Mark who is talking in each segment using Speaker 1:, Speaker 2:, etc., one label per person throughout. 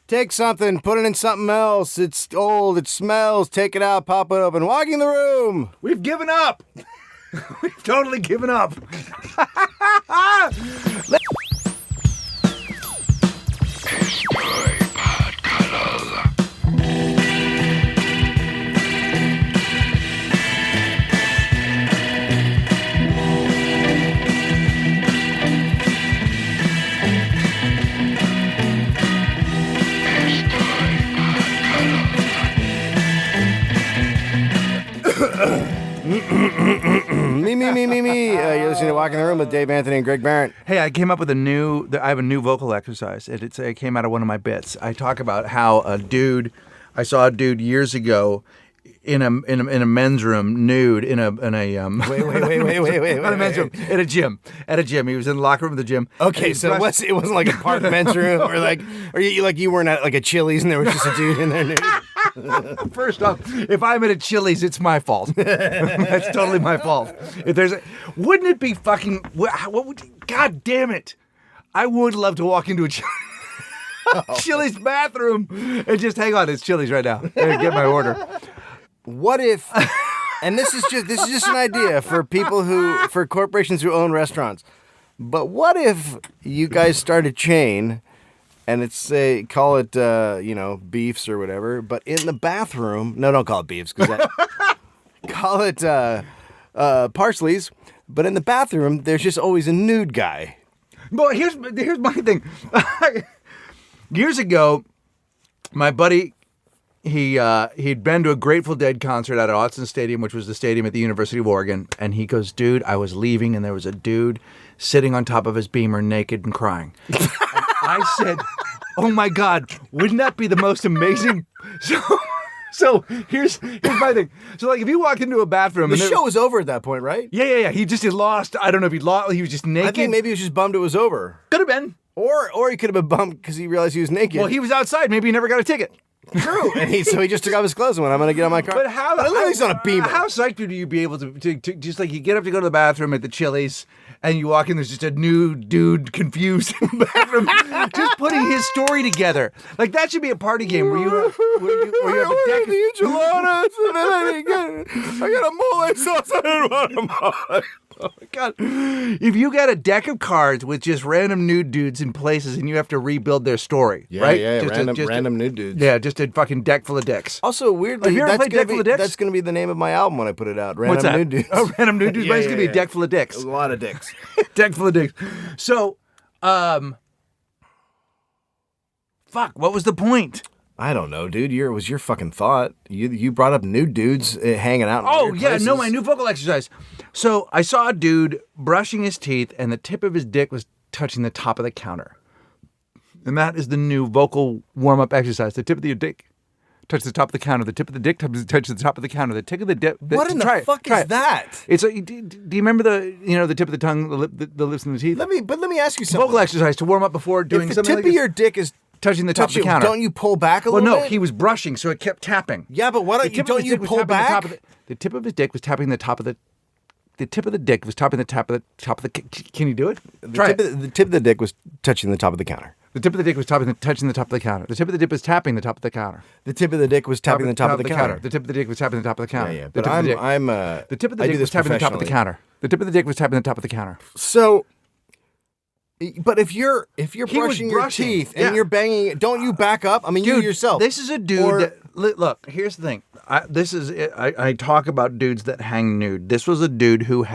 Speaker 1: Take something, put it in something else. It's old, it smells. Take it out, pop it open. Walking the room.
Speaker 2: We've given up. We've totally given up.
Speaker 1: Me. You're listening to Walking the Room with Dave Anthony and Greg Barrett.
Speaker 2: Hey, I came up with I have a new vocal exercise. It came out of one of my bits. I talk about how I saw a dude years ago in a men's room, nude, in a
Speaker 1: Wait.
Speaker 2: not a men's room, at a gym. He was in the locker room of the gym.
Speaker 1: Okay, so it wasn't like a park men's room, or you weren't at like a Chili's and there was just a dude in there nude.
Speaker 2: First off, if I'm at a Chili's, it's my fault. That's totally my fault. Wouldn't it be fucking? God damn it! I would love to walk into a Chili's bathroom and just hang on. It's Chili's right now. And get my order.
Speaker 1: What if? And this is just an idea for for corporations who own restaurants. But what if you guys start a chain? And it's call it beefs or whatever, but in the bathroom, no, don't call it beefs call it Parsleys, but in the bathroom there's just always a nude guy.
Speaker 2: Well, here's my thing. Years ago, my buddy he'd been to a Grateful Dead concert at Autzen Stadium, which was the stadium at the University of Oregon, and he goes, "Dude, I was leaving and there was a dude sitting on top of his Beamer naked and crying." I said, "Oh my God, wouldn't that be the most amazing?" So here's my thing. So like if you walk into a bathroom,
Speaker 1: the show was over at that point, right?
Speaker 2: Yeah. He just had lost. I don't know if he lost. He was just naked.
Speaker 1: I think maybe he was just bummed it was over.
Speaker 2: Could have been.
Speaker 1: Or he could have been bummed because he realized he was naked.
Speaker 2: Well, he was outside. Maybe he never got a ticket.
Speaker 1: True. And so he just took off his clothes and went, "I'm going to get on my car."
Speaker 2: But
Speaker 1: he's on a Beamer.
Speaker 2: How psyched would you be able to just like you get up to go to the bathroom at the Chili's and you walk in, there's just a new dude confused in the bathroom just putting his story together. Like that should be a party game where you have a deck of
Speaker 1: the enchiladas and then I got a mole sauce. I didn't want a mole.
Speaker 2: Oh my God. If you got a deck of cards with just random nude dudes in places and you have to rebuild their story, right?
Speaker 1: Yeah, random nude dudes.
Speaker 2: Yeah, just a fucking deck full of dicks.
Speaker 1: Also, weirdly, that's going to be the name of my album when I put it out.
Speaker 2: What's that?
Speaker 1: Nude Dudes.
Speaker 2: Oh, Random Nude Dudes. It's going to be a deck full of dicks.
Speaker 1: A lot of dicks.
Speaker 2: Deck full of dicks. So, fuck, what was the point?
Speaker 1: I don't know, dude. It was your fucking thought. You brought up nude dudes hanging out.
Speaker 2: Oh, yeah, places. No, my new vocal exercise. So I saw a dude brushing his teeth and the tip of his dick was touching the top of the counter. And that is the new vocal warm-up exercise. The tip of your dick touches the top of the counter. The tip of the dick touches the top of the counter. The tip of the dick.
Speaker 1: What in the fuck is that?
Speaker 2: It's do you remember the tip of the tongue, the lips, and the teeth?
Speaker 1: Let me ask you something.
Speaker 2: Vocal exercise to warm up before doing something.
Speaker 1: If the tip of your dick is
Speaker 2: touching the top of the counter,
Speaker 1: don't you pull back a little bit?
Speaker 2: Well, no, he was brushing, so it kept tapping.
Speaker 1: Yeah, but why don't you pull back?
Speaker 2: The tip of his dick was tapping the top of the. The tip of the dick was tapping the top of the. Can you do it?
Speaker 1: The tip of the dick was touching the top of the counter.
Speaker 2: The tip of the dick was touching the top of the counter. The tip of the dick was tapping the top of the counter.
Speaker 1: The tip of the dick was tapping the top of the counter.
Speaker 2: The tip of the dick was tapping the top of the counter.
Speaker 1: Yeah. But the
Speaker 2: tip of the dick was tapping the top of the counter. The tip of the dick was tapping the top of the counter.
Speaker 1: So, but if you're brushing your teeth and you're banging it, don't you back up? I mean,
Speaker 2: dude,
Speaker 1: you yourself.
Speaker 2: This is a dude. Look, here's the thing. I talk about dudes that hang nude. This was a dude who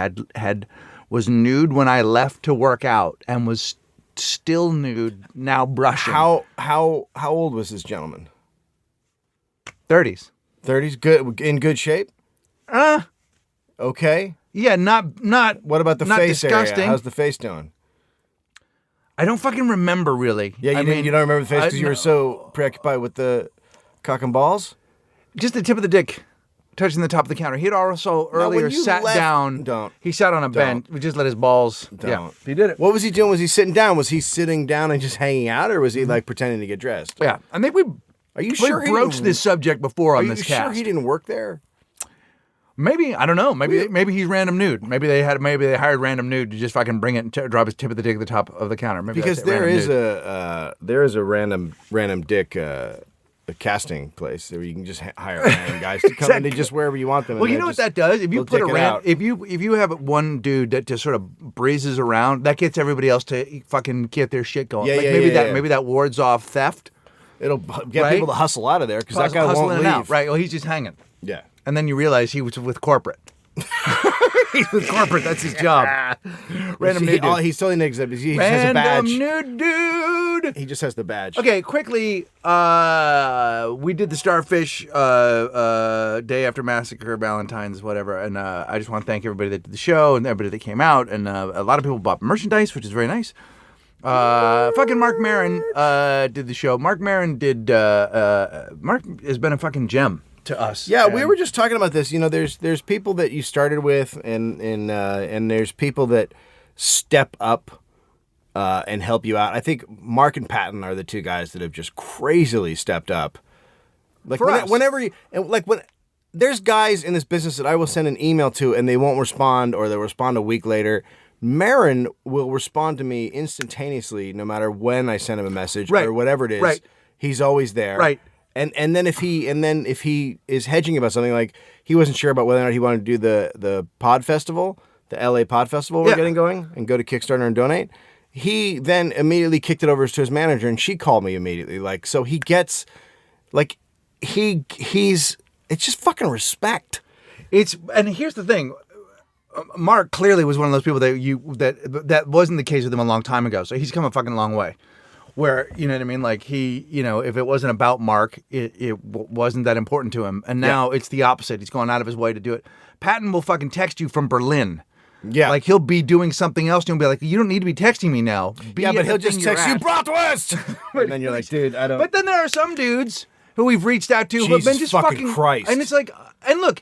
Speaker 2: was nude when I left to work out and was still nude now brushing.
Speaker 1: How old was this gentleman?
Speaker 2: 30s.
Speaker 1: 30s, good, in good shape. Okay.
Speaker 2: Yeah, not.
Speaker 1: What about the face
Speaker 2: disgusting.
Speaker 1: area? How's the face doing?
Speaker 2: I don't fucking remember really.
Speaker 1: Yeah, you don't remember the face because you were so preoccupied with the cock and balls?
Speaker 2: Just the tip of the dick touching the top of the counter. He had also earlier sat down.
Speaker 1: Don't.
Speaker 2: He sat on a bench. We just let his balls.
Speaker 1: Don't.
Speaker 2: Yeah, he did it.
Speaker 1: What was he doing? Was he sitting down? Was he sitting down and just hanging out, or was he like pretending to get dressed?
Speaker 2: Yeah, I think we.
Speaker 1: Are you sure
Speaker 2: we broached this subject before on this cast?
Speaker 1: Are you sure he didn't work there?
Speaker 2: Maybe, I don't know. Maybe he's random nude. Maybe they hired random nude to just fucking bring it and drop his tip of the dick at the top of the counter. Maybe
Speaker 1: because there is a random dick casting place where you can just hire random guys to come in and just wherever you want them.
Speaker 2: Well, you know what that does? If you put if you have one dude that just sort of breezes around, that gets everybody else to fucking get their shit going. Maybe that wards off theft.
Speaker 1: It'll get people to hustle out of there because that guy won't leave.
Speaker 2: Out, right? Well, he's just hanging.
Speaker 1: Yeah.
Speaker 2: And then you realize he was with corporate. He's with corporate. That's his job. Random nude dude.
Speaker 1: He's totally niggas. He just has a badge.
Speaker 2: Random nude dude.
Speaker 1: He just has the badge.
Speaker 2: Okay, quickly. We did the Starfish day after massacre, Valentine's, whatever. And I just want to thank everybody that did the show and everybody that came out. And a lot of people bought merchandise, which is very nice. Fucking Mark Maron did the show. Mark Maron did. Mark has been a fucking gem to us.
Speaker 1: Yeah, we were just talking about this. You know, there's people that you started with, and there's people that step up and help you out. I think Mark and Patton are the two guys that have just crazily stepped up. Like when there's guys in this business that I will send an email to and they won't respond, or they'll respond a week later. Maron will respond to me instantaneously, no matter when I send him a message or whatever it is. Right. He's always there.
Speaker 2: Right.
Speaker 1: And then if he is hedging about something, like he wasn't sure about whether or not he wanted to do the Pod Festival, the LA Pod Festival we're getting going, and go to Kickstarter and donate, he then immediately kicked it over to his manager, and she called me immediately. Like, so he gets, like, he's it's just fucking respect.
Speaker 2: And here's the thing. Mark clearly was one of those people that wasn't the case with him a long time ago. So he's come a fucking long way. Where, you know what I mean? Like if it wasn't about Mark, it wasn't that important to him. And now it's the opposite. He's going out of his way to do it. Patton will fucking text you from Berlin. Yeah. Like he'll be doing something else and he'll be like, you don't need to be texting me now.
Speaker 1: But he'll just text you, Bratwurst! And then you're like, dude, I don't.
Speaker 2: But then there are some dudes who we've reached out to who have been just fucking
Speaker 1: Christ.
Speaker 2: And it's like, and look,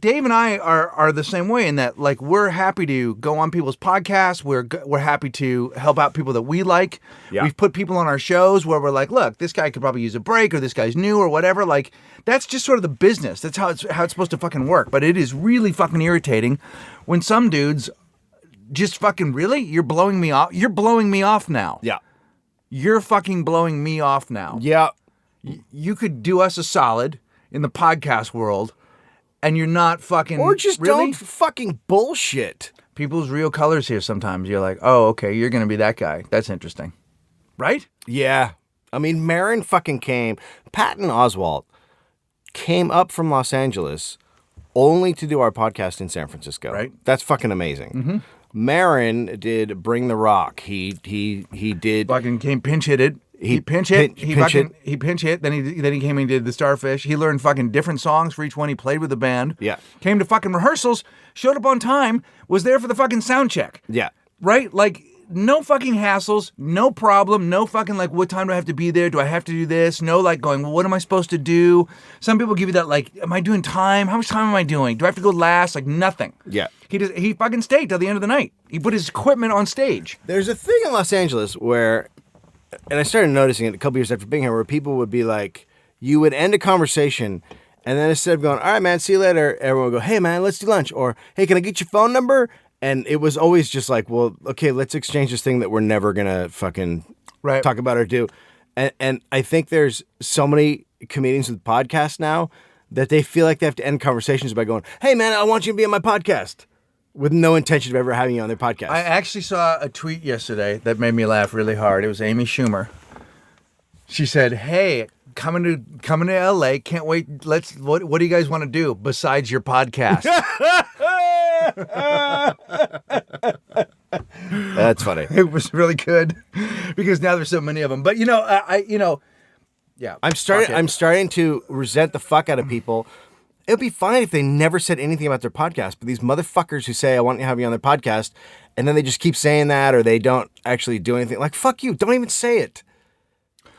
Speaker 2: Dave and I are the same way in that, like, we're happy to go on people's podcasts. We're happy to help out people that we like. Yeah. We've put people on our shows where we're like, look, this guy could probably use a break, or this guy's new, or whatever. Like, that's just sort of the business. That's how it's supposed to fucking work. But it is really fucking irritating when some dudes just fucking, really? You're blowing me off? You're blowing me off now.
Speaker 1: Yeah.
Speaker 2: You're fucking blowing me off now.
Speaker 1: Yeah.
Speaker 2: You could do us a solid in the podcast world. And you're not fucking...
Speaker 1: Or just don't fucking bullshit.
Speaker 2: People's real colors here sometimes. You're like, oh, okay, you're going to be that guy. That's interesting. Right?
Speaker 1: Yeah. I mean, Maron fucking came... Patton Oswalt came up from Los Angeles only to do our podcast in San Francisco.
Speaker 2: Right.
Speaker 1: That's fucking amazing. Mm-hmm. Maron did Bring the Rock. He did...
Speaker 2: Fucking came pinch hitted. He pinch hit. He pinch hit. Then he came and did the Starfish. He learned fucking different songs for each one. He played with the band.
Speaker 1: Yeah.
Speaker 2: Came to fucking rehearsals. Showed up on time. Was there for the fucking sound check.
Speaker 1: Yeah.
Speaker 2: Right? Like, no fucking hassles. No problem. No fucking, like, what time do I have to be there? Do I have to do this? No, like, going, well, what am I supposed to do? Some people give you that, like, am I doing time? How much time am I doing? Do I have to go last? Like, nothing.
Speaker 1: Yeah.
Speaker 2: He fucking stayed till the end of the night. He put his equipment on stage.
Speaker 1: There's a thing in Los Angeles where... And I started noticing it a couple years after being here, where people would be like, you would end a conversation, and then instead of going, all right, man, see you later, everyone would go, hey, man, let's do lunch. Or, hey, can I get your phone number? And it was always just like, well, okay, let's exchange this thing that we're never going to fucking talk about or do. And I think there's so many comedians with podcasts now that they feel like they have to end conversations by going, hey, man, I want you to be on my podcast. With no intention of ever having you on their podcast.
Speaker 2: I actually saw a tweet yesterday that made me laugh really hard. It was Amy Schumer. She said, hey, coming to LA, can't wait. What do you guys want to do besides your podcast?
Speaker 1: That's funny.
Speaker 2: It was really good because now there's so many of them. But yeah.
Speaker 1: I'm starting to resent the fuck out of people. It would be fine if they never said anything about their podcast, but these motherfuckers who say, I want to have you on their podcast, and then they just keep saying that, or they don't actually do anything. Like, fuck you. Don't even say it.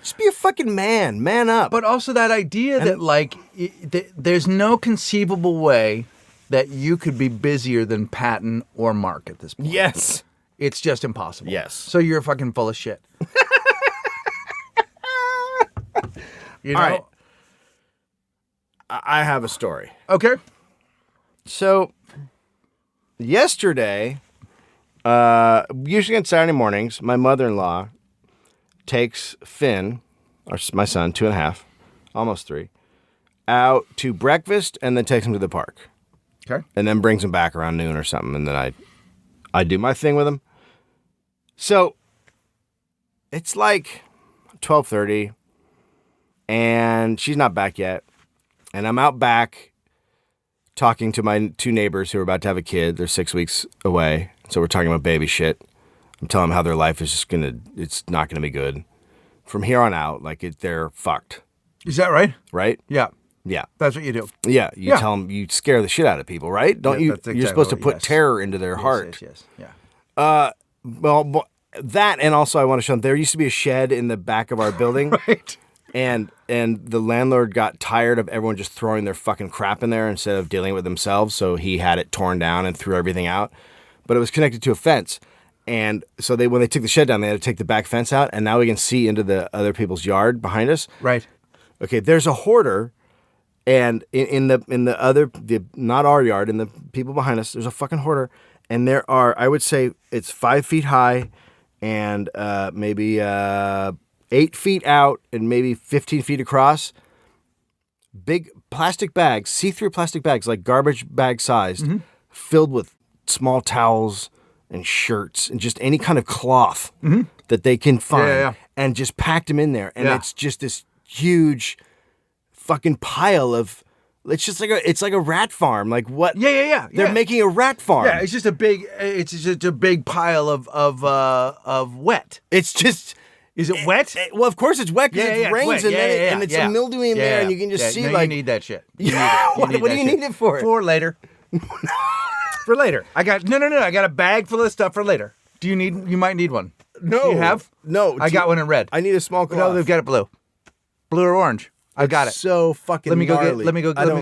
Speaker 1: Just be a fucking man. Man up.
Speaker 2: But also that idea that, like, there's no conceivable way that you could be busier than Patton or Mark at this point.
Speaker 1: Yes.
Speaker 2: It's just impossible.
Speaker 1: Yes.
Speaker 2: So you're fucking full of shit. You know?
Speaker 1: All right. I have a story.
Speaker 2: Okay.
Speaker 1: So, yesterday, usually on Saturday mornings, my mother-in-law takes Finn, my son, 2.5, almost 3, out to breakfast and then takes him to the park.
Speaker 2: Okay.
Speaker 1: And then brings him back around noon or something, and then I do my thing with him. So, it's like 12:30, and she's not back yet. And I'm out back talking to my 2 neighbors who are about to have a kid. They're 6 weeks away, so we're talking about baby shit. I'm telling them how their life is just it's not gonna be good. From here on out, they're fucked.
Speaker 2: Is that right?
Speaker 1: Right?
Speaker 2: Yeah.
Speaker 1: Yeah.
Speaker 2: That's what you do.
Speaker 1: Yeah, you tell them, you scare the shit out of people, right? Don't you?
Speaker 2: That's exactly
Speaker 1: you're supposed to put
Speaker 2: yes.
Speaker 1: terror into their heart.
Speaker 2: Yes. Yeah.
Speaker 1: Well, that, and also I want to show them, there used to be a shed in the back of our building.
Speaker 2: Right.
Speaker 1: And the landlord got tired of everyone just throwing their fucking crap in there instead of dealing with themselves, so he had it torn down and threw everything out. But it was connected to a fence. And so when they took the shed down, they had to take the back fence out, and now we can see into the other people's yard behind us.
Speaker 2: Right.
Speaker 1: Okay, there's a hoarder. And in the other, not our yard, in the people behind us, there's a fucking hoarder. And there are, I would say it's 5 feet high and maybe 8 feet out and maybe 15 feet across. Big plastic bags, see-through plastic bags, like garbage bag sized, filled with small towels and shirts and just any kind of cloth that they can find. And just packed them in there. And it's just this huge fucking pile of, it's just like a rat farm. Like what?
Speaker 2: Yeah.
Speaker 1: They're making a rat farm.
Speaker 2: Yeah, it's just a big pile of wet.
Speaker 1: It's just.
Speaker 2: Is it wet?
Speaker 1: Well, of course it's wet because it rains and it's a mildewy in there, and you can just see
Speaker 2: no,
Speaker 1: like.
Speaker 2: You need that shit.
Speaker 1: What do you need it for?
Speaker 2: For later. For later. I got I got a bag full of stuff for later. You might need one.
Speaker 1: No.
Speaker 2: Do you have?
Speaker 1: No.
Speaker 2: I got one in red.
Speaker 1: I need a small cloth.
Speaker 2: No, they've got it blue. Blue or orange. I got it.
Speaker 1: So fucking
Speaker 2: Let me go
Speaker 1: gnarly.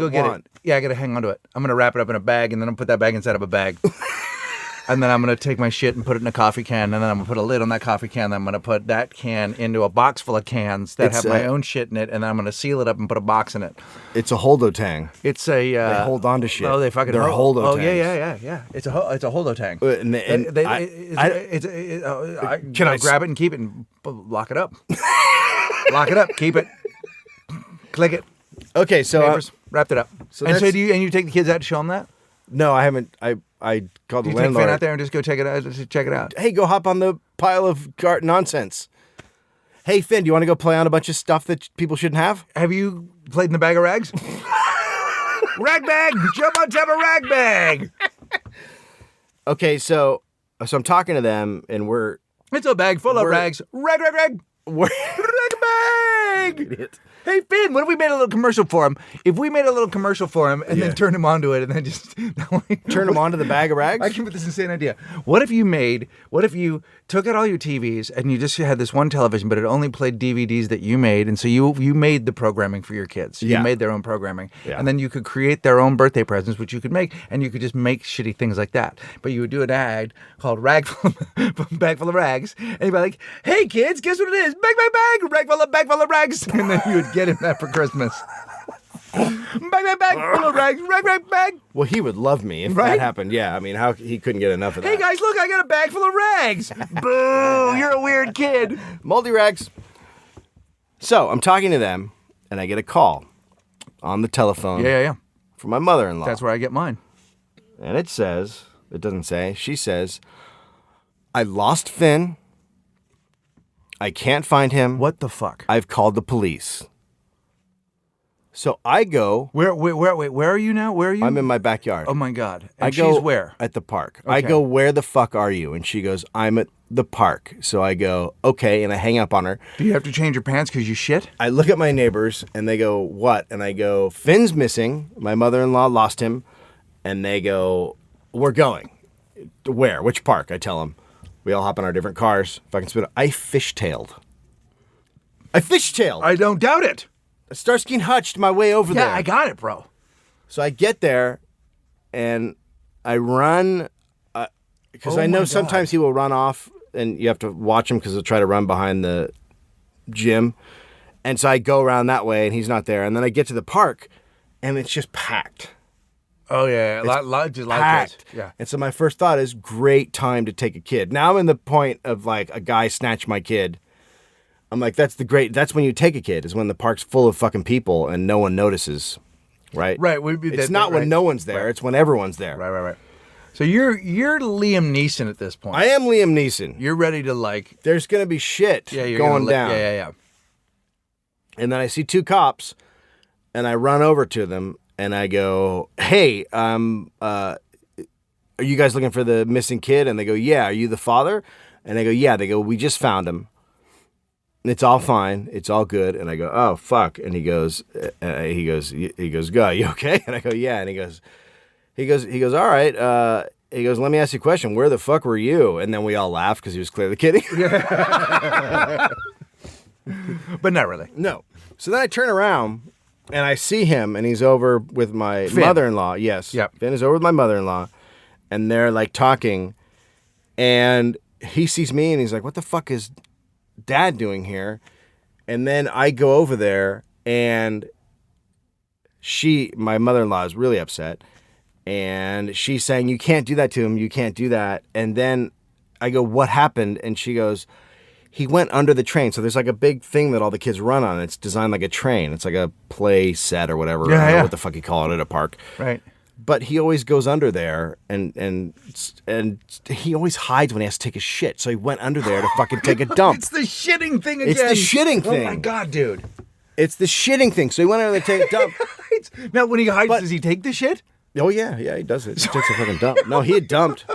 Speaker 2: get it. Yeah, I gotta hang on to it. I'm gonna wrap it up in a bag, and then I'm gonna put that bag inside of a bag. And then I'm gonna take my shit and put it in a coffee can, and then I'm gonna put a lid on that coffee can. Then I'm gonna put that can into a box full of cans that have my own shit in it, and then I'm gonna seal it up and put a box in it.
Speaker 1: It's a Holdotang.
Speaker 2: It's a.
Speaker 1: They hold on to shit.
Speaker 2: Oh, they fucking.
Speaker 1: They're Holdotangs.
Speaker 2: Oh yeah. It's a Holdotang. Can I grab it and keep it and lock it up? Lock it up. Keep it. Click it.
Speaker 1: Okay, so
Speaker 2: Neighbors, wrapped it up.
Speaker 1: So
Speaker 2: and so do you take the kids out to show them that?
Speaker 1: No, I haven't. I called the
Speaker 2: Do you take
Speaker 1: landlord.
Speaker 2: Finn out there and just go check it out?
Speaker 1: Hey, go hop on the pile of nonsense. Hey, Finn, do you want to go play on a bunch of stuff that people shouldn't have?
Speaker 2: Have you played in the bag of rags? Rag bag! Jump on top of rag bag!
Speaker 1: Okay, so I'm talking to them, and
Speaker 2: It's a bag full of rags. Rag!
Speaker 1: we're
Speaker 2: Rag bag!
Speaker 1: Idiot.
Speaker 2: Hey, Finn, what if we made a little commercial for him? If we made a little commercial for him and then turned him onto it and then just...
Speaker 1: Turn them onto the bag of rags?
Speaker 2: I came with this insane idea. What if you took out all your TVs and you just had this one television, but it only played DVDs that you made, and so you made the programming for your kids. You made their own programming. Yeah. And then you could create their own birthday presents, which you could make, and you could just make shitty things like that. But you would do an ad called Bag Full of Rags, and you'd be like, hey, kids, guess what it is? Bag, bag full of rags. And then you would get him that for Christmas. Bag full of rags, rag.
Speaker 1: Well, he would love me if that happened. Yeah, I mean, how he couldn't get enough of that.
Speaker 2: Hey guys, look, I got a bag full of rags. Boo, you're a weird kid.
Speaker 1: Moldy rags. So I'm talking to them, and I get a call on the telephone.
Speaker 2: Yeah.
Speaker 1: From my mother-in-law.
Speaker 2: That's where I get mine.
Speaker 1: And it doesn't say, she says, I lost Finn. I can't find him.
Speaker 2: What the fuck?
Speaker 1: I've called the police. So I go.
Speaker 2: Where are you now? Where are you?
Speaker 1: I'm in my backyard.
Speaker 2: Oh my God.
Speaker 1: And
Speaker 2: she's where?
Speaker 1: At the park.
Speaker 2: Okay.
Speaker 1: I go, where the fuck are you? And she goes, I'm at the park. So I go, okay, and I hang up on her.
Speaker 2: Do you have to change your pants because you shit?
Speaker 1: I look at my neighbors, and they go, what? And I go, Finn's missing. My mother-in-law lost him. And they go, we're going. Where? Which park? I tell them. We all hop in our different cars. If I can spit it. I fishtailed.
Speaker 2: I don't doubt it.
Speaker 1: Starsky and Hutched my way over there.
Speaker 2: Yeah, I got it, bro.
Speaker 1: So I get there, and I run, because I know sometimes he will run off, and you have to watch him because he'll try to run behind the gym. And so I go around that way, and he's not there. And then I get to the park, and it's just packed.
Speaker 2: Oh yeah,
Speaker 1: It's
Speaker 2: a lot of kids.
Speaker 1: packed.
Speaker 2: Yeah.
Speaker 1: And so my first thought is great time to take a kid. Now I'm in the point of like a guy snatched my kid. I'm like, that's when you take a kid, is when the park's full of fucking people and no one notices. Right?
Speaker 2: Right.
Speaker 1: It's not when no one's there, it's when everyone's there.
Speaker 2: Right. So you're Liam Neeson at this point.
Speaker 1: I am Liam Neeson.
Speaker 2: You're ready to like.
Speaker 1: There's gonna be shit going down.
Speaker 2: Yeah.
Speaker 1: And then I see two cops, and I run over to them, and I go, "Hey, are you guys looking for the missing kid?" And they go, "Yeah." "Are you the father?" And I go, "Yeah." They go, "We just found him. It's all fine. It's all good." And I go, "Oh fuck!" And he goes, "Go, you okay?" And I go, "Yeah." And he goes, "All right." He goes, "Let me ask you a question. Where the fuck were you?" And then we all laughed because he was clearly kidding.
Speaker 2: But not really.
Speaker 1: No. So then I turn around and I see him, and he's over with my mother-in-law. Yes.
Speaker 2: Yep.
Speaker 1: Finn is over with my mother-in-law, and they're like talking, and he sees me, and he's like, "What the fuck is Dad doing here?" And then I go over there, and my mother-in-law is really upset, and she's saying, "You can't do that to him. You can't do that." And then I go, "What happened?" And she goes, "He went under the train." So there's like a big thing that all the kids run on. It's designed like a train. It's like a play set or whatever. I don't know what the fuck you call it at a park.
Speaker 2: Right.
Speaker 1: But he always goes under there, and he always hides when he has to take a shit. So he went under there to fucking take a dump.
Speaker 2: It's the shitting thing again.
Speaker 1: It's the shitting thing.
Speaker 2: Oh my god, dude.
Speaker 1: It's the shitting thing. So he went under there to take a dump.
Speaker 2: Now, when he hides, does he take the shit?
Speaker 1: Oh yeah, he does it. He takes a fucking dump. No, he had dumped.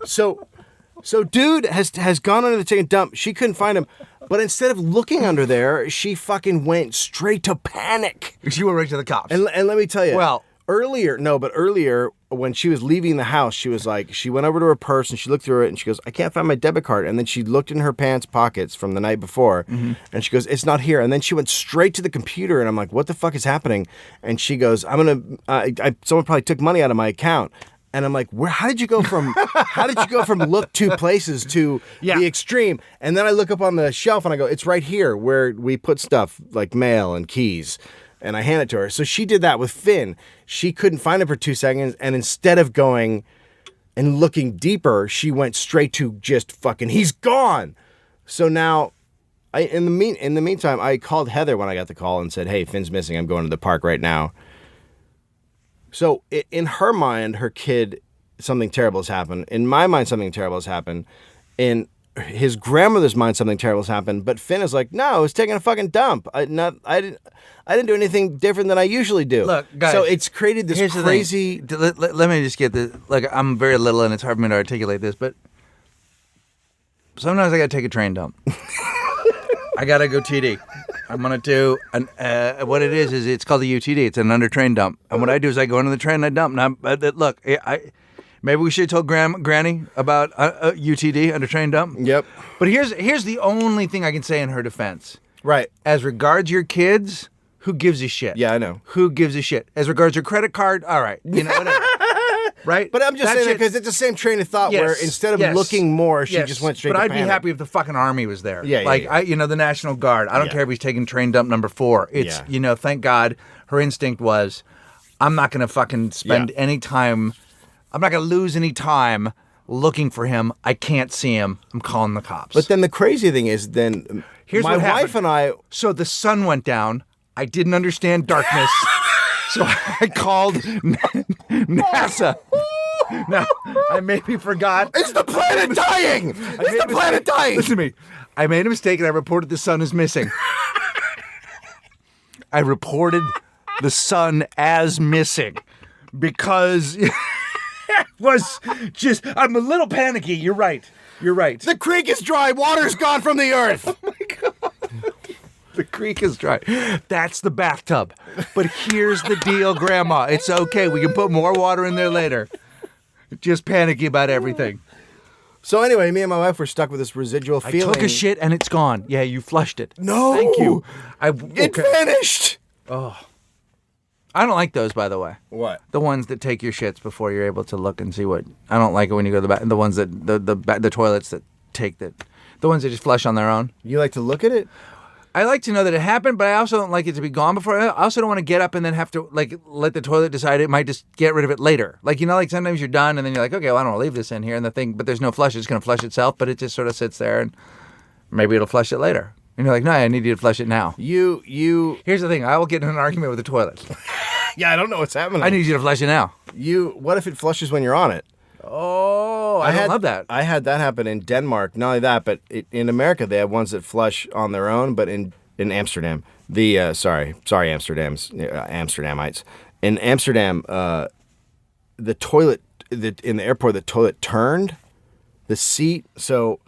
Speaker 1: So dude has gone under to take a dump. She couldn't find him. But instead of looking under there, she fucking went straight to panic.
Speaker 2: She went right to the cops.
Speaker 1: And let me tell you.
Speaker 2: Well,
Speaker 1: earlier when she was leaving the house, she was like, she went over to her purse and she looked through it and she goes, "I can't find my debit card." And then she looked in her pants pockets from the night before and she goes, "It's not here." And then she went straight to the computer and I'm like, "What the fuck is happening?" And she goes, someone probably took money out of my account. And I'm like, how did you go from look two places to the extreme? And then I look up on the shelf and I go, "It's right here where we put stuff like mail and keys." And I hand it to her. So she did that with Finn. She couldn't find him for 2 seconds. And instead of going and looking deeper, she went straight to just fucking, he's gone. So now, in the meantime, I called Heather when I got the call and said, "Hey, Finn's missing. I'm going to the park right now." So in her mind, her kid, something terrible has happened. In my mind, something terrible has happened. In his grandmother's mind, something terrible has happened. But Finn is like, "No, I was taking a fucking dump. I didn't do anything different than I usually do."
Speaker 2: Look, guys.
Speaker 1: So it's created this crazy.
Speaker 2: Let me just get this. Like, I'm very little, and it's hard for me to articulate this, but sometimes I gotta take a train dump. I gotta go TD. I'm gonna do what it is it's called a UTD. It's an under train dump. And what I do is I go into the train and I dump. Now, look, maybe we should have told Granny about UTD, under train dump.
Speaker 1: Yep.
Speaker 2: But here's the only thing I can say in her defense.
Speaker 1: Right.
Speaker 2: As regards your kids, who gives a shit?
Speaker 1: Yeah, I know.
Speaker 2: Who gives a shit? As regards your credit card, all right, whatever. Right?
Speaker 1: But I'm just saying that because it's the same train of thought where instead of looking more, she just went straight to
Speaker 2: But I'd
Speaker 1: panic.
Speaker 2: be happy if the fucking army was there.
Speaker 1: Yeah,
Speaker 2: like,
Speaker 1: yeah.
Speaker 2: the National Guard. I don't care if he's taking train dump number 4. It's, thank God her instinct was, I'm not going to fucking spend any time, I'm not going to lose any time looking for him. I can't see him. I'm calling the cops.
Speaker 1: But then the crazy thing is
Speaker 2: Here's
Speaker 1: my
Speaker 2: what happened.
Speaker 1: wife and I...
Speaker 2: So the sun went down. I didn't understand darkness. So I called NASA. Now, I maybe forgot.
Speaker 1: It's the planet dying! It's the planet dying!
Speaker 2: Listen to me. I made a mistake and I reported the sun is missing. I reported the sun as missing because it was just, I'm a little panicky. You're right.
Speaker 1: The creek is dry. Water's gone from the earth.
Speaker 2: Oh my God. The creek is dry. That's the bathtub. But here's the deal, Grandma. It's okay. We can put more water in there later. Just panicky about everything.
Speaker 1: So anyway, me and my wife were stuck with this residual feeling.
Speaker 2: I took a shit and it's gone. Yeah, you flushed it.
Speaker 1: No.
Speaker 2: Thank you.
Speaker 1: It vanished.
Speaker 2: Oh. I don't like those, by the way.
Speaker 1: What?
Speaker 2: The ones that take your shits before you're able to look and see what. I don't like it when you go to the bathroom. The ones that the toilets that take that. The ones that just flush on their own.
Speaker 1: You like to look at it?
Speaker 2: I like to know that it happened, but I also don't like it to be gone before. I also don't want to get up and then have to like let the toilet decide it might just get rid of it later. Like, you know, like sometimes you're done and then you're like, okay, well, I don't want to leave this in here. And the thing, but there's no flush. It's going to flush itself, but it just sort of sits there and maybe it'll flush it later. And you're like, no, I need you to flush it now.
Speaker 1: You.
Speaker 2: Here's the thing. I will get in an argument with the toilet.
Speaker 1: Yeah, I don't know what's happening.
Speaker 2: I need you to flush it now.
Speaker 1: What if it flushes when you're on it?
Speaker 2: Oh, I love that.
Speaker 1: I had that happen in Denmark. Not only that, but in America they have ones that flush on their own. But in Amsterdam, sorry Amsterdamites. In Amsterdam, the toilet in the airport, the toilet turned the seat, so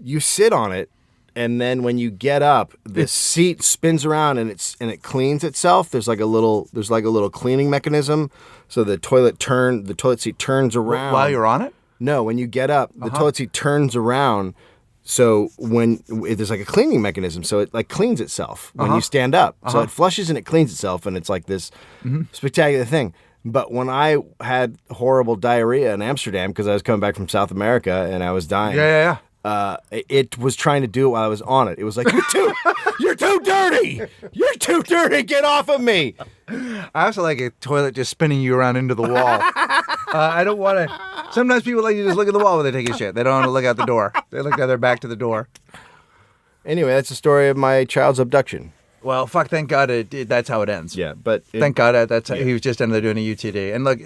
Speaker 1: you sit on it, and then when you get up, the seat spins around and it cleans itself. There's like a little cleaning mechanism, so the toilet seat turns around
Speaker 2: while you're on it.
Speaker 1: No, when you get up, the toilet seat turns around. So there's like a cleaning mechanism, so it like cleans itself when you stand up. So it flushes and it cleans itself, and it's like this spectacular thing. But when I had horrible diarrhea in Amsterdam because I was coming back from South America and I was dying, it was trying to do it while I was on it. It was like, you're too dirty. You're too dirty. Get off of me.
Speaker 2: I also like a toilet just spinning you around into the wall. I don't want to. Sometimes people like to just look at the wall when they take a shit. They don't want to look out the door. They look at their back to the door.
Speaker 1: Anyway, that's the story of my child's abduction.
Speaker 2: Well, fuck, thank God that's how it ends.
Speaker 1: Yeah, but...
Speaker 2: Thank God that's he was just ended up doing a UTD. And look,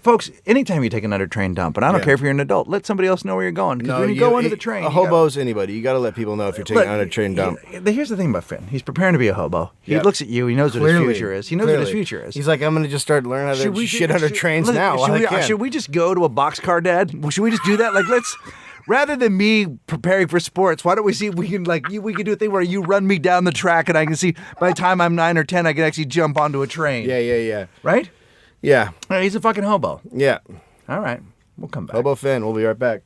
Speaker 2: folks, anytime you take an under-train dump, and I don't care if you're an adult, let somebody else know where you're going. Because when you go under the train...
Speaker 1: A hobo's anybody. You got to let people know if you're taking an under-train dump.
Speaker 2: Here's the thing about Finn. He's preparing to be a hobo. He looks at you. He knows what his future is. He knows what his future is.
Speaker 1: He's like, I'm going to just start learning how to shit under trains now while I can.
Speaker 2: Should we just go to a boxcar, Dad? Should we just do that? Like, let's... Rather than me preparing for sports, why don't we see if we can we can do a thing where you run me down the track and I can see by the time I'm 9 or 10 I can actually jump onto a train.
Speaker 1: Yeah.
Speaker 2: Right?
Speaker 1: Yeah.
Speaker 2: He's a fucking hobo.
Speaker 1: Yeah.
Speaker 2: All right. We'll come back.
Speaker 1: Hobo Finn. We'll be right back.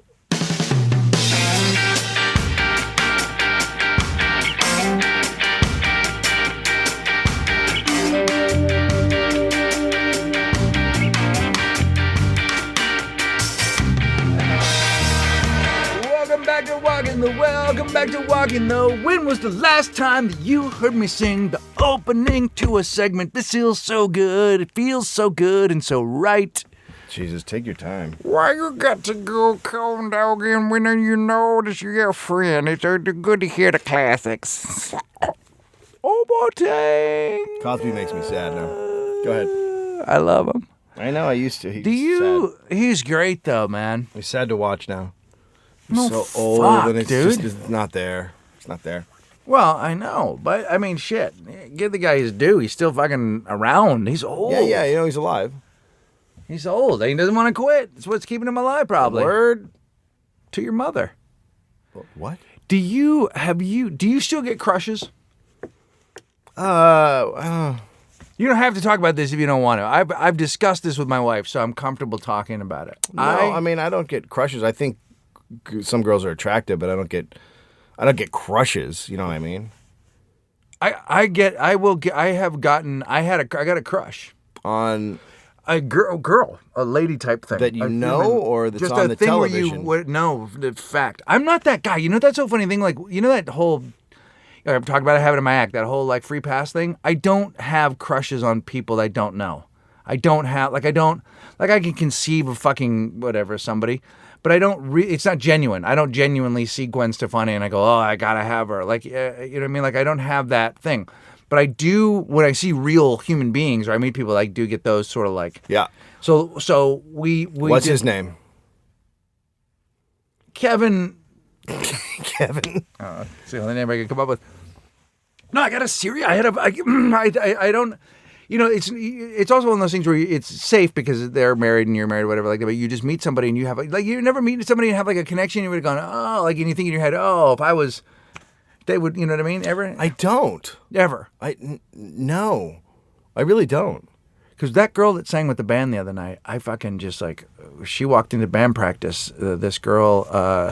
Speaker 2: Welcome back to Walking the. When was the last time that you heard me sing the opening to a segment? This feels so good. It feels so good and so right.
Speaker 1: Jesus, take your time.
Speaker 2: Why you got to go calm down again when you know that your friend? It's good to hear the classics. Holdotangs.
Speaker 1: Cosby makes me sad now. Go ahead.
Speaker 2: I love him.
Speaker 1: I know, I used to.
Speaker 2: He's great though, man.
Speaker 1: He's sad to watch now.
Speaker 2: No,
Speaker 1: so old and it's
Speaker 2: dude.
Speaker 1: just it's not there. It's not there.
Speaker 2: Well, I know, but I mean, shit. Give the guy his due. He's still fucking around. He's old.
Speaker 1: Yeah, he's alive.
Speaker 2: He's old. He doesn't want to quit. That's what's keeping him alive, probably.
Speaker 1: Word
Speaker 2: to your mother.
Speaker 1: What?
Speaker 2: Do you still get crushes? You don't have to talk about this if you don't want to. I've discussed this with my wife, so I'm comfortable talking about it.
Speaker 1: No, I mean, I don't get crushes. I think some girls are attractive, but I don't get crushes. You know what I mean?
Speaker 2: I got a crush
Speaker 1: on
Speaker 2: a girl, a lady type thing
Speaker 1: that or that's just on the television.
Speaker 2: No, the fact. I'm not that guy. You know that's so funny thing. Like that whole. I'm talking about having in my act that whole like free pass thing. I don't have crushes on people I don't know. I can conceive of fucking whatever somebody. But I don't. It's not genuine. I don't genuinely see Gwen Stefani and I go, "Oh, I gotta have her." Like, you know what I mean? Like, I don't have that thing. But I do when I see real human beings or I meet people. I do get those sort of like.
Speaker 1: Yeah.
Speaker 2: So we.
Speaker 1: What's his name?
Speaker 2: Kevin.
Speaker 1: Kevin.
Speaker 2: It's the only name I can come up with. No, I got a serious. I don't. You know, it's also one of those things where it's safe because they're married and you're married, or whatever like that. But you just meet somebody and you have like you never meet somebody and have like a connection. You would have gone, oh, like, and you think in your head, oh, if I was, they would, you know what I mean? Ever?
Speaker 1: I don't.
Speaker 2: Ever.
Speaker 1: No, I really don't.
Speaker 2: Because that girl that sang with the band the other night, I fucking just like, she walked into band practice. This girl.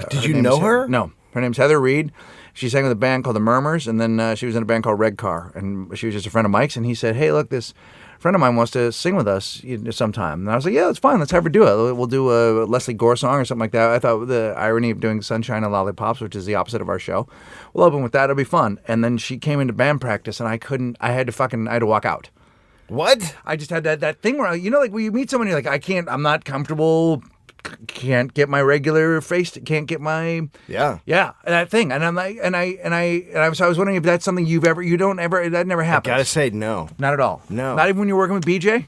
Speaker 1: Did you know her?
Speaker 2: No, her name's Heather Reed. She sang with a band called the Murmurs, and then she was in a band called Red Car, and she was just a friend of Mike's, and he said, hey, look, this friend of mine wants to sing with us sometime. And I was like, yeah, that's fine. Let's have her do it. We'll do a Leslie Gore song or something like that. I thought the irony of doing Sunshine and Lollipops, which is the opposite of our show, we'll open with that. It'll be fun. And then she came into band practice, and I had to walk out.
Speaker 1: What?
Speaker 2: I just had that thing where, like when you meet someone, you're like, I'm not comfortable, can't get my regular face, can't get my that thing, and I'm like, so I was wondering if that's something that never happens.
Speaker 1: I gotta say no,
Speaker 2: not at all.
Speaker 1: No,
Speaker 2: not even when you're working with BJ.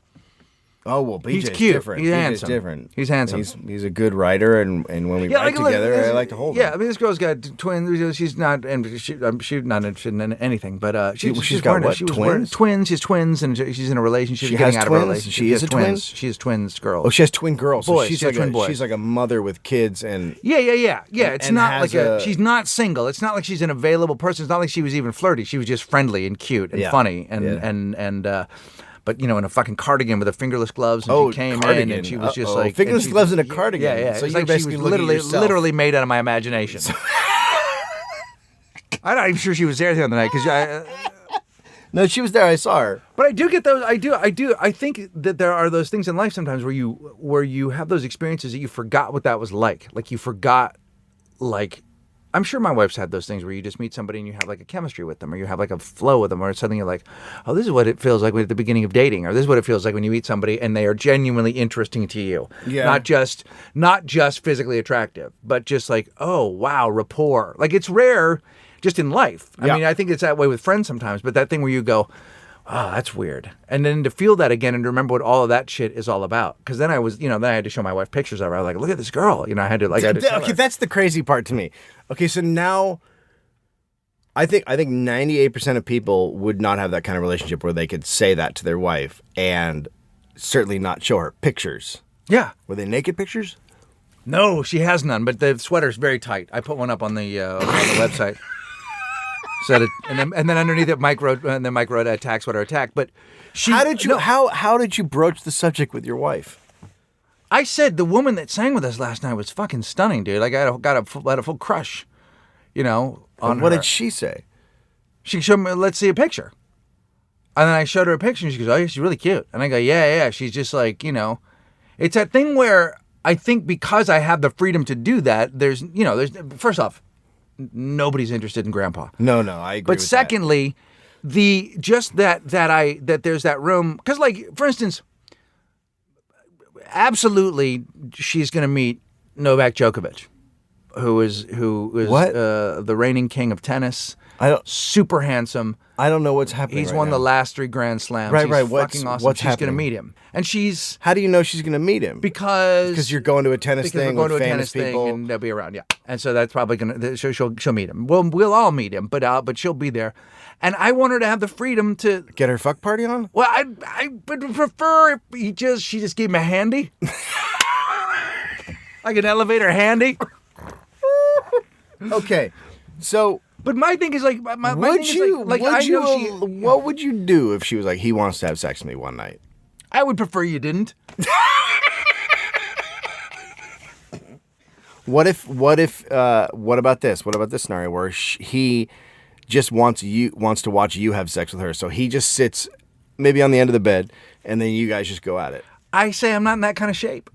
Speaker 1: Oh well, BJ's
Speaker 2: he's cute.
Speaker 1: Different.
Speaker 2: He's
Speaker 1: BJ's
Speaker 2: handsome.
Speaker 1: Different.
Speaker 2: He's handsome.
Speaker 1: He's a good writer, and when we write together, I like to hold him.
Speaker 2: Yeah, I mean, this girl's got twins. She's not, and she's not interested in anything. But she's
Speaker 1: got what?
Speaker 2: Twins. Twins. She's twins, and she's in a relationship.
Speaker 1: She
Speaker 2: getting
Speaker 1: has
Speaker 2: out
Speaker 1: twins.
Speaker 2: Of a relationship.
Speaker 1: She is a twin.
Speaker 2: She has twins, girls.
Speaker 1: Oh, she has twin girls. So
Speaker 2: boys.
Speaker 1: She's like a mother with kids, and
Speaker 2: yeah. It's not like she's not single. It's not like she's an available person. It's not like she was even flirty. She was just friendly and cute and funny and. But in a fucking cardigan with her fingerless gloves, and she came in and she was just like
Speaker 1: fingerless gloves in a cardigan.
Speaker 2: Yeah.
Speaker 1: So
Speaker 2: it's
Speaker 1: you're
Speaker 2: like
Speaker 1: basically
Speaker 2: she was literally made out of my imagination. I'm not even sure she was there the other night because
Speaker 1: no, she was there. I saw her.
Speaker 2: But I do get those. I do. I think that there are those things in life sometimes where you have those experiences that you forgot what that was like. Like you forgot, like. I'm sure my wife's had those things where you just meet somebody and you have like a chemistry with them, or you have like a flow with them, or suddenly you're like, oh, this is what it feels like at the beginning of dating, or this is what it feels like when you meet somebody and they are genuinely interesting to you.
Speaker 1: Yeah.
Speaker 2: Not just physically attractive, but just like, oh, wow, rapport. Like it's rare just in life. I mean, I think it's that way with friends sometimes, but that thing where you go, oh, that's weird. And then to feel that again and to remember what all of that shit is all about. Because then I was, then I had to show my wife pictures of her. I was like, look at this girl. I had to tell her.
Speaker 1: That's the crazy part to me. Okay, so now I think 98% of people would not have that kind of relationship where they could say that to their wife and certainly not show her pictures.
Speaker 2: Yeah.
Speaker 1: Were they naked pictures?
Speaker 2: No, she has none, but the sweater's very tight. I put one up on the website. So and then underneath it, Mike wrote attack sweater attack. But
Speaker 1: how did you broach the subject with your wife?
Speaker 2: I said the woman that sang with us last night was fucking stunning, dude. Like I had a full crush, on
Speaker 1: what
Speaker 2: her.
Speaker 1: did she say?
Speaker 2: She showed me, let's see a picture. And then I showed her a picture and she goes, oh, yeah, she's really cute. And I go, yeah. She's just like, it's that thing where I think because I have the freedom to do that, there's first off, nobody's interested in grandpa.
Speaker 1: No, I agree.
Speaker 2: But secondly, that there's that room, because like, for instance, absolutely, she's going to meet Novak Djokovic, who is
Speaker 1: what?
Speaker 2: The reigning king of tennis. Super handsome.
Speaker 1: I don't know what's happening.
Speaker 2: He's won the last 3 Grand Slams.
Speaker 1: Right.
Speaker 2: He's fucking awesome. She's going to meet him, and she's.
Speaker 1: How do you know she's going to meet him?
Speaker 2: Because
Speaker 1: you're going to a tennis thing with famous people,
Speaker 2: and they'll be around. Yeah, and so that's probably going to. She'll meet him. We'll all meet him, but she'll be there, and I want her to have the freedom to
Speaker 1: get her fuck party on.
Speaker 2: Well, I would prefer if she just gave him a handy, like an elevator handy.
Speaker 1: Okay, so.
Speaker 2: But my thing is like,
Speaker 1: what would you do if she was like, he wants to have sex with me one night?
Speaker 2: I would prefer you didn't.
Speaker 1: What about this? What about this scenario where he just wants to watch you have sex with her? So he just sits maybe on the end of the bed and then you guys just go at it.
Speaker 2: I say I'm not in that kind of shape.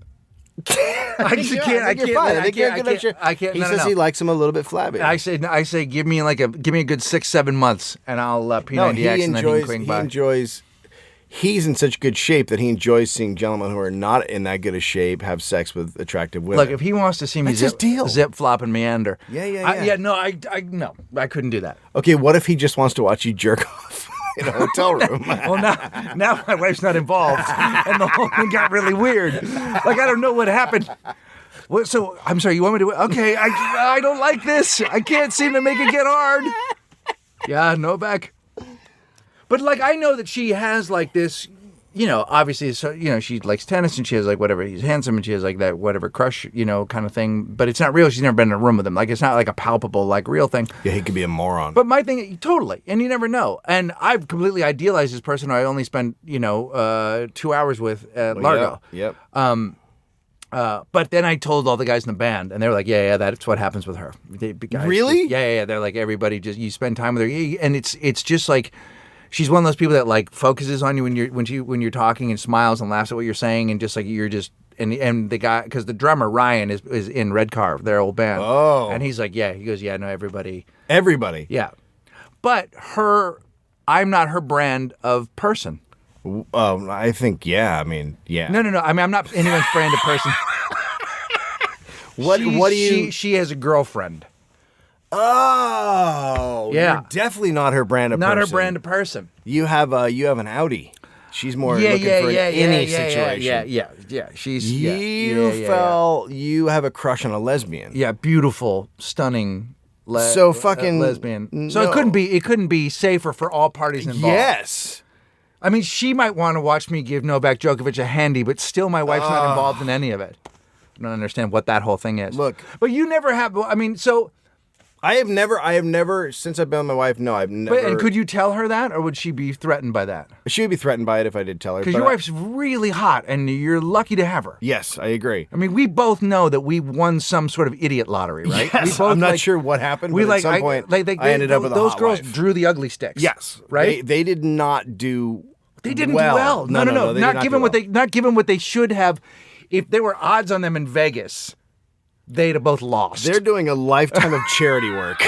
Speaker 2: I can't.
Speaker 1: He says he likes him a little bit flabby.
Speaker 2: I say, give me a good 6-7 months, and I'll P90X, and then he can quing by.
Speaker 1: He's in such good shape that he enjoys seeing gentlemen who are not in that good a shape have sex with attractive women.
Speaker 2: Look, if he wants to see me zip, flop, and meander, no, I couldn't do that.
Speaker 1: Okay, what if he just wants to watch you jerk off in a hotel room?
Speaker 2: Well, now my wife's not involved, and the whole thing got really weird. Like, I don't know what happened. So, I'm sorry, you want me to... Okay, I don't like this. I can't seem to make it get hard. Yeah, Novak. But, like, I know that she has, like, this... obviously, so, she likes tennis, and she has, like, whatever, he's handsome, and she has, like, that whatever crush, kind of thing. But it's not real. She's never been in a room with him. Like, it's not, like, a palpable, like, real thing.
Speaker 1: Yeah, he could be a moron.
Speaker 2: But my thing, totally. And you never know. And I've completely idealized this person who I only spent, 2 hours with at Largo.
Speaker 1: Yep.
Speaker 2: But then I told all the guys in the band, and they were like, yeah, that's what happens with her.
Speaker 1: Really?
Speaker 2: Yeah. They're like, everybody you spend time with her. And it's just like, she's one of those people that like focuses on you when you're talking and smiles and laughs at what you're saying and just like you're just and the guy, because the drummer Ryan is in Red Car, their old band.
Speaker 1: Oh.
Speaker 2: And he's like, yeah, he goes, yeah, no, everybody.
Speaker 1: Yeah.
Speaker 2: But I'm not her brand of person.
Speaker 1: I think, yeah. I mean, yeah.
Speaker 2: No. I mean, I'm not anyone's brand of person.
Speaker 1: What do you?
Speaker 2: She has a girlfriend.
Speaker 1: Oh,
Speaker 2: yeah.
Speaker 1: You're definitely not her brand of person.
Speaker 2: Not her brand of person.
Speaker 1: You have an Audi. She's more looking for any situation.
Speaker 2: Yeah. She's
Speaker 1: you have a crush on a lesbian.
Speaker 2: Yeah, beautiful, stunning.
Speaker 1: Lesbian.
Speaker 2: So it couldn't be safer for all parties involved.
Speaker 1: Yes.
Speaker 2: I mean, she might want to watch me give Novak Djokovic a handy, but still my wife's not involved in any of it. I don't understand what that whole thing is.
Speaker 1: Look.
Speaker 2: But you never have, I mean, so.
Speaker 1: I have never, since I've been with my wife, no, I've never.
Speaker 2: And could you tell her that, or would she be threatened by that?
Speaker 1: She would be threatened by it if I did tell her.
Speaker 2: Because your wife's really hot, and you're lucky to have her.
Speaker 1: Yes, I agree.
Speaker 2: I mean, we both know that we won some sort of idiot lottery, right?
Speaker 1: Yes, I'm not sure what happened, but at some point, I ended up with a hot
Speaker 2: Those girls
Speaker 1: wife.
Speaker 2: drew the ugly sticks.
Speaker 1: Yes,
Speaker 2: right?
Speaker 1: They did not do.
Speaker 2: They didn't do well. No. Not given what they should have. If there were odds on them in Vegas, they'd have both lost.
Speaker 1: They're doing a lifetime of charity work.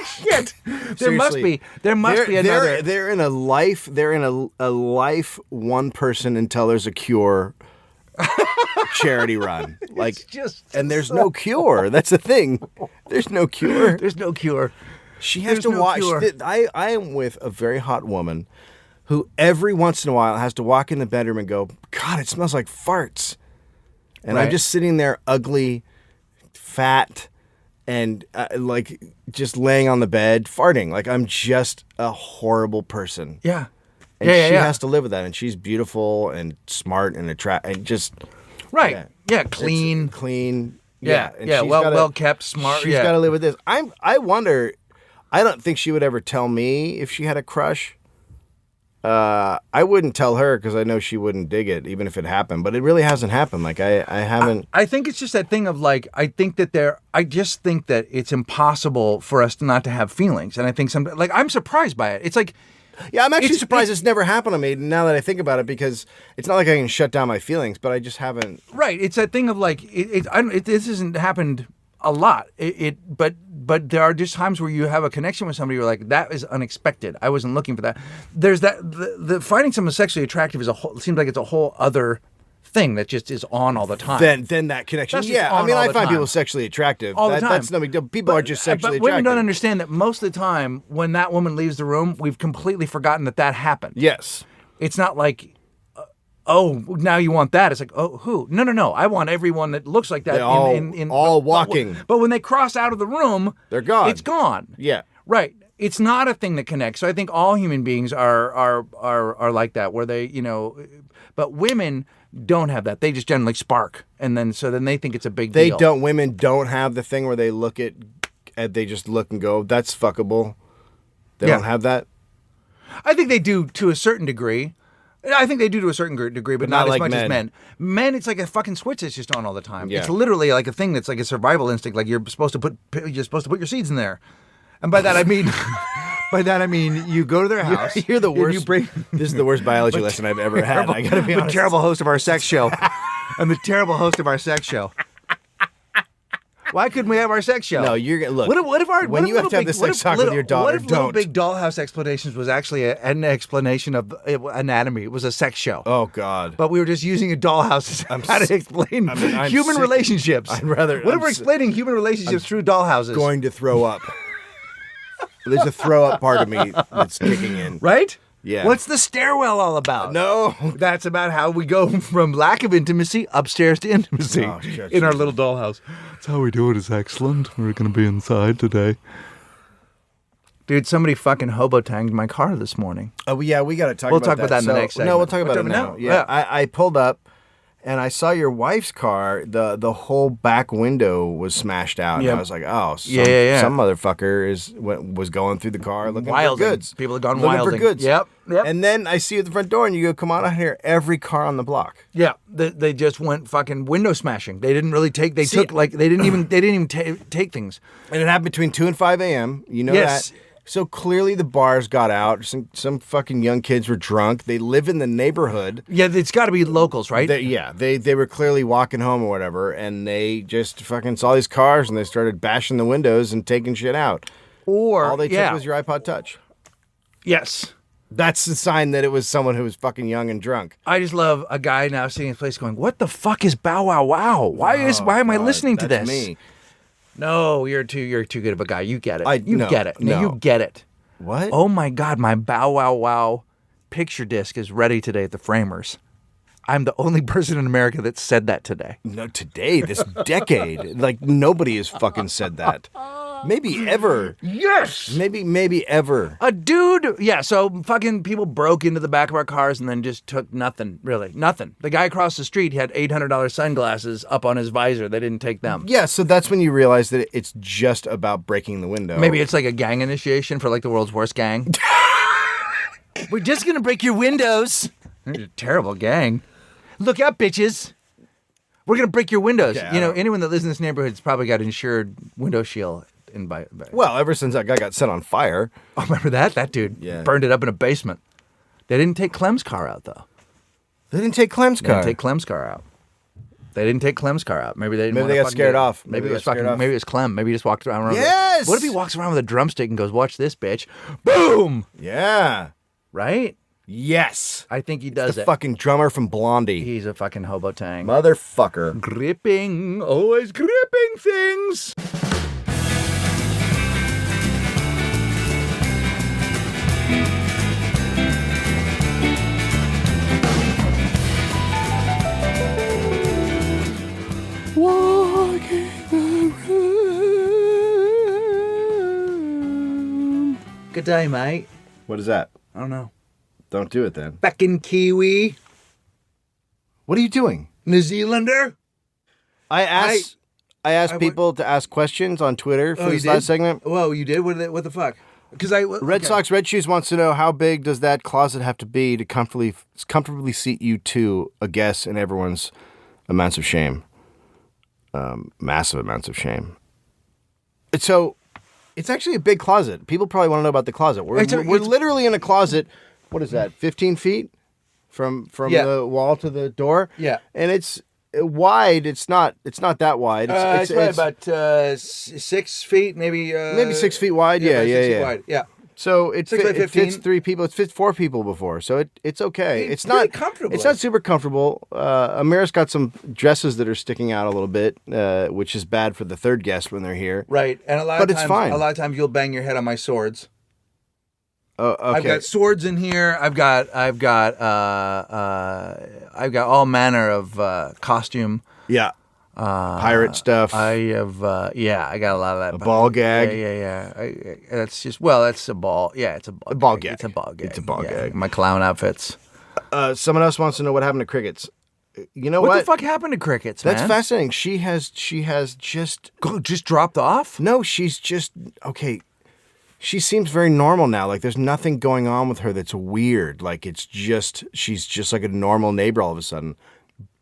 Speaker 2: Shit. There must be another.
Speaker 1: They're in a life one person until there's a cure charity run. Like, and there's no cure. That's the thing. There's no cure.
Speaker 2: There's no cure.
Speaker 1: She has to watch. I am with a very hot woman who every once in a while has to walk in the bedroom and go, God, it smells like farts. And I'm just sitting there ugly, fat, and like just laying on the bed, farting. Like I'm just a horrible person.
Speaker 2: Yeah.
Speaker 1: And she has to live with that. And she's beautiful and smart and and just.
Speaker 2: Right. Yeah. Clean.
Speaker 1: Clean.
Speaker 2: Yeah.
Speaker 1: And
Speaker 2: yeah. Well kept, smart.
Speaker 1: She's got to live with this. I wonder, I don't think she would ever tell me if she had a crush. I wouldn't tell her because I know she wouldn't dig it, even if it happened. But it really hasn't happened. Like I haven't.
Speaker 2: I think it's just that thing of like I just think that it's impossible for us not to have feelings, and I think I'm surprised by it. It's like.
Speaker 1: Yeah, I'm actually surprised it's never happened to me now that I think about it, because it's not like I can shut down my feelings, but I just haven't.
Speaker 2: Right. It's that thing of like this hasn't happened a lot. But there are just times where you have a connection with somebody. You're like, that is unexpected. I wasn't looking for that. There's that the finding someone sexually attractive seems like it's a whole other thing that just is on all the time.
Speaker 1: Then that connection.
Speaker 2: Yeah,
Speaker 1: I mean, I find people sexually attractive.
Speaker 2: All the time.
Speaker 1: That's no big deal. People are just sexually
Speaker 2: but women
Speaker 1: attractive.
Speaker 2: don't understand that most of the time when that woman leaves the room, we've completely forgotten that happened.
Speaker 1: Yes.
Speaker 2: It's not like, oh, now you want that. It's like, oh, who? No. I want everyone that looks like that.
Speaker 1: All walking.
Speaker 2: But when they cross out of the room,
Speaker 1: they're gone.
Speaker 2: It's gone.
Speaker 1: Yeah.
Speaker 2: Right. It's not a thing that connects. So I think all human beings are like that, where they, but women don't have that. They just generally spark, and then they think it's a big deal.
Speaker 1: Women don't have the thing where they look they just look and go, that's fuckable. They don't have that.
Speaker 2: I think they do to a certain degree. I think they do to a certain degree, but not as
Speaker 1: like
Speaker 2: much
Speaker 1: men.
Speaker 2: as men. Men, it's like a fucking switch that's just on all the time.
Speaker 1: Yeah.
Speaker 2: It's literally like a thing that's like a survival instinct. Like you're supposed to put your seeds in there, and by that I mean, you go to their house.
Speaker 1: You're the worst. This is the worst biology lesson I've ever had. I gotta be honest.
Speaker 2: The terrible host of our sex show. I'm the terrible host of our sex show. Why couldn't we have our sex show?
Speaker 1: No, you're gonna look.
Speaker 2: What if
Speaker 1: when you have to have the sex talk with your daughter,
Speaker 2: what if Little Big Dollhouse Explanations was actually an explanation of anatomy? It was a sex show.
Speaker 1: Oh God!
Speaker 2: But we were just using a dollhouse to explain human relationships.
Speaker 1: I'd rather.
Speaker 2: What if we're explaining human relationships through dollhouses?
Speaker 1: Going to throw up. There's a throw up part of me that's kicking in.
Speaker 2: Right?
Speaker 1: Yeah.
Speaker 2: What's the stairwell all about?
Speaker 1: No.
Speaker 2: That's about how we go from lack of intimacy upstairs to intimacy in our little dollhouse. That's how we do it. Is excellent. We're going to be inside today. Dude, somebody fucking Holdotangs my car this morning.
Speaker 1: Oh, yeah, we got to talk
Speaker 2: about that.
Speaker 1: We'll
Speaker 2: talk about that in the next segment.
Speaker 1: No, we'll talk about it now. Yeah. I pulled up and I saw your wife's car. The whole back window was smashed out. And I was like, oh, some motherfucker was going through the car looking for goods.
Speaker 2: People have gone
Speaker 1: looking
Speaker 2: wilding.
Speaker 1: for goods.
Speaker 2: Yep.
Speaker 1: And then I see you at the front door and you go, come on out here. Every car on the block.
Speaker 2: Yeah. They just went fucking window smashing. They didn't really take, they didn't even take things.
Speaker 1: And it happened between 2 and 5 a.m. You know that. So clearly the bars got out. Some fucking young kids were drunk. They live in the neighborhood.
Speaker 2: Yeah, it's got to be locals, right?
Speaker 1: They were clearly walking home or whatever, and they just fucking saw these cars and they started bashing the windows and taking shit out.
Speaker 2: Or
Speaker 1: all they took was your iPod Touch.
Speaker 2: Yes.
Speaker 1: That's the sign that it was someone who was fucking young and drunk.
Speaker 2: I just love a guy now sitting in his place going, "What the fuck is Bow Wow Wow? Why am I listening to this?"
Speaker 1: Me.
Speaker 2: No, you're too good of a guy. You get it.
Speaker 1: You
Speaker 2: get it. No, you get it.
Speaker 1: What?
Speaker 2: Oh my God, my Bow Wow Wow picture disc is ready today at the Framers. I'm the only person in America that said that today.
Speaker 1: No, today, this decade. Like, nobody has fucking said that. Maybe ever.
Speaker 2: Yes!
Speaker 1: Maybe ever.
Speaker 2: A dude, yeah, so fucking people broke into the back of our cars and then just took nothing, really. Nothing. The guy across the street had $800 sunglasses up on his visor. They didn't take them.
Speaker 1: Yeah, so that's when you realize that it's just about breaking the window.
Speaker 2: Maybe it's like a gang initiation for like the world's worst gang. We're just gonna break your windows. They're a terrible gang. Look out, bitches. We're gonna break your windows.
Speaker 1: Yeah,
Speaker 2: you know, anyone that lives in this neighborhood's probably got insured window shield.
Speaker 1: Well, ever since that guy got set on fire.
Speaker 2: Oh, remember that? That dude burned it up in a basement. They didn't take Clem's car out, though.
Speaker 1: They didn't take Clem's car.
Speaker 2: They didn't take Clem's car out. Maybe they didn't.
Speaker 1: Maybe they got scared off.
Speaker 2: Maybe it was fucking. Maybe it was Clem. Maybe he just walked around.
Speaker 1: Yes.
Speaker 2: What if he walks around with a drumstick and goes, "Watch this, bitch"? Boom.
Speaker 1: Yeah.
Speaker 2: Right.
Speaker 1: Yes.
Speaker 2: I think he does
Speaker 1: the
Speaker 2: it.
Speaker 1: Fucking drummer from Blondie.
Speaker 2: He's a fucking Holdotangs.
Speaker 1: Motherfucker.
Speaker 2: Gripping. Always gripping things.
Speaker 1: Walking the room.
Speaker 2: Good day, mate.
Speaker 1: What is that?
Speaker 2: I don't know.
Speaker 1: Don't do it then.
Speaker 2: Back in Kiwi.
Speaker 1: What are you doing?
Speaker 2: New Zealander.
Speaker 1: I asked people to ask questions on Twitter for this last segment.
Speaker 2: Whoa, you did? What the fuck? Because
Speaker 1: Red Sox Red Shoes wants to know how big does that closet have to be to comfortably seat you two, a guest, and everyone's amounts of shame. Massive amounts of shame. So, it's actually a big closet. People probably want to know about the closet. We're literally in a closet. What is that? 15 feet from the wall to the door.
Speaker 2: Yeah,
Speaker 1: and it's wide. It's not that wide.
Speaker 2: It's about 6 feet, maybe
Speaker 1: 6 feet wide. Yeah.
Speaker 2: 6 feet wide. Yeah.
Speaker 1: So it
Speaker 2: 6 by 15.
Speaker 1: fits 3 people. It fits 4 people before, so it's okay. It's
Speaker 2: pretty
Speaker 1: not
Speaker 2: comfortable.
Speaker 1: It's not super comfortable. Amira's got some dresses that are sticking out a little bit, which is bad for the third guest when they're here.
Speaker 2: Right, and
Speaker 1: it's fine.
Speaker 2: A lot of times you'll bang your head on my swords.
Speaker 1: Okay.
Speaker 2: I've got swords in here. I've got all manner of costume.
Speaker 1: Yeah. Pirate stuff.
Speaker 2: I have, I got a lot of that.
Speaker 1: A ball gag.
Speaker 2: Yeah. That's just, that's a ball. Yeah, it's a ball gag. It's a ball gag.
Speaker 1: It's a ball gag.
Speaker 2: My clown outfits.
Speaker 1: Someone else wants to know what happened to crickets. You know what?
Speaker 2: What the fuck happened to crickets, man?
Speaker 1: That's fascinating. She has just
Speaker 2: dropped off?
Speaker 1: No, she's just okay. She seems very normal now. Like there's nothing going on with her that's weird. Like she's just like a normal neighbor all of a sudden.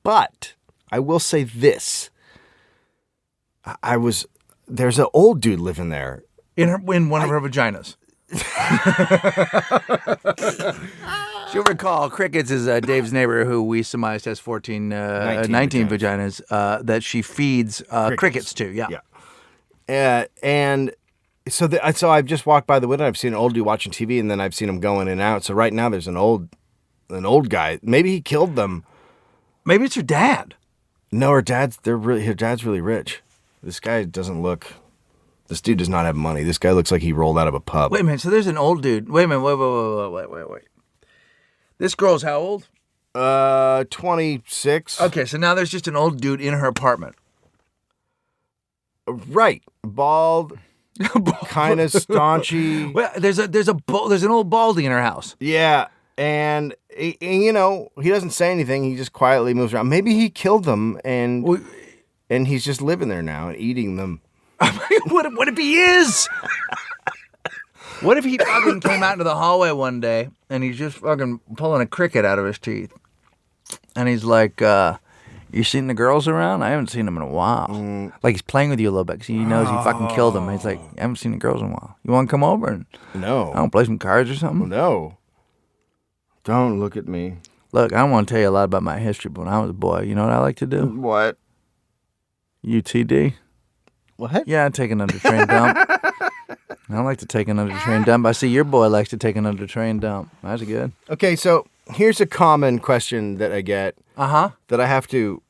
Speaker 1: But I will say this. There's an old dude living there.
Speaker 2: In one of her vaginas. You'll recall, Crickets is Dave's neighbor who we surmised has 19 vaginas that she feeds crickets to. Yeah.
Speaker 1: And so I've just walked by the window. I've seen an old dude watching TV, and then I've seen him go in and out. So right now there's an old guy. Maybe he killed them.
Speaker 2: Maybe it's her dad.
Speaker 1: No, her dad's really rich. This guy doesn't look. This dude does not have money. This guy looks like he rolled out of a pub.
Speaker 2: Wait a minute. So there's an old dude. Wait a minute. Wait. This girl's how old?
Speaker 1: 26.
Speaker 2: Okay, so now there's just an old dude in her apartment.
Speaker 1: Right. Bald. Kind of staunchy.
Speaker 2: Well, there's an old baldy in her house.
Speaker 1: Yeah, and he doesn't say anything. He just quietly moves around. Maybe he killed them, and he's just living there now and eating them.
Speaker 2: What if he is? What if he fucking came out into the hallway one day and he's just fucking pulling a cricket out of his teeth, and he's like, You seen the girls around? I haven't seen them in a while. Like he's playing with you a little bit because he knows you fucking killed him. He's like, I haven't seen the girls in a while. You want to come over and
Speaker 1: No.
Speaker 2: I don't play some cards or something?
Speaker 1: No. Don't look at me.
Speaker 2: Look, I don't want to tell you a lot about my history, but when I was a boy, you know what I like to do?
Speaker 1: What?
Speaker 2: UTD.
Speaker 1: What?
Speaker 2: Yeah, I take an under train dump. I like to take an under train dump. I see your boy likes to take an under train dump. That's good.
Speaker 1: Okay, so here's a common question that I get. That I have to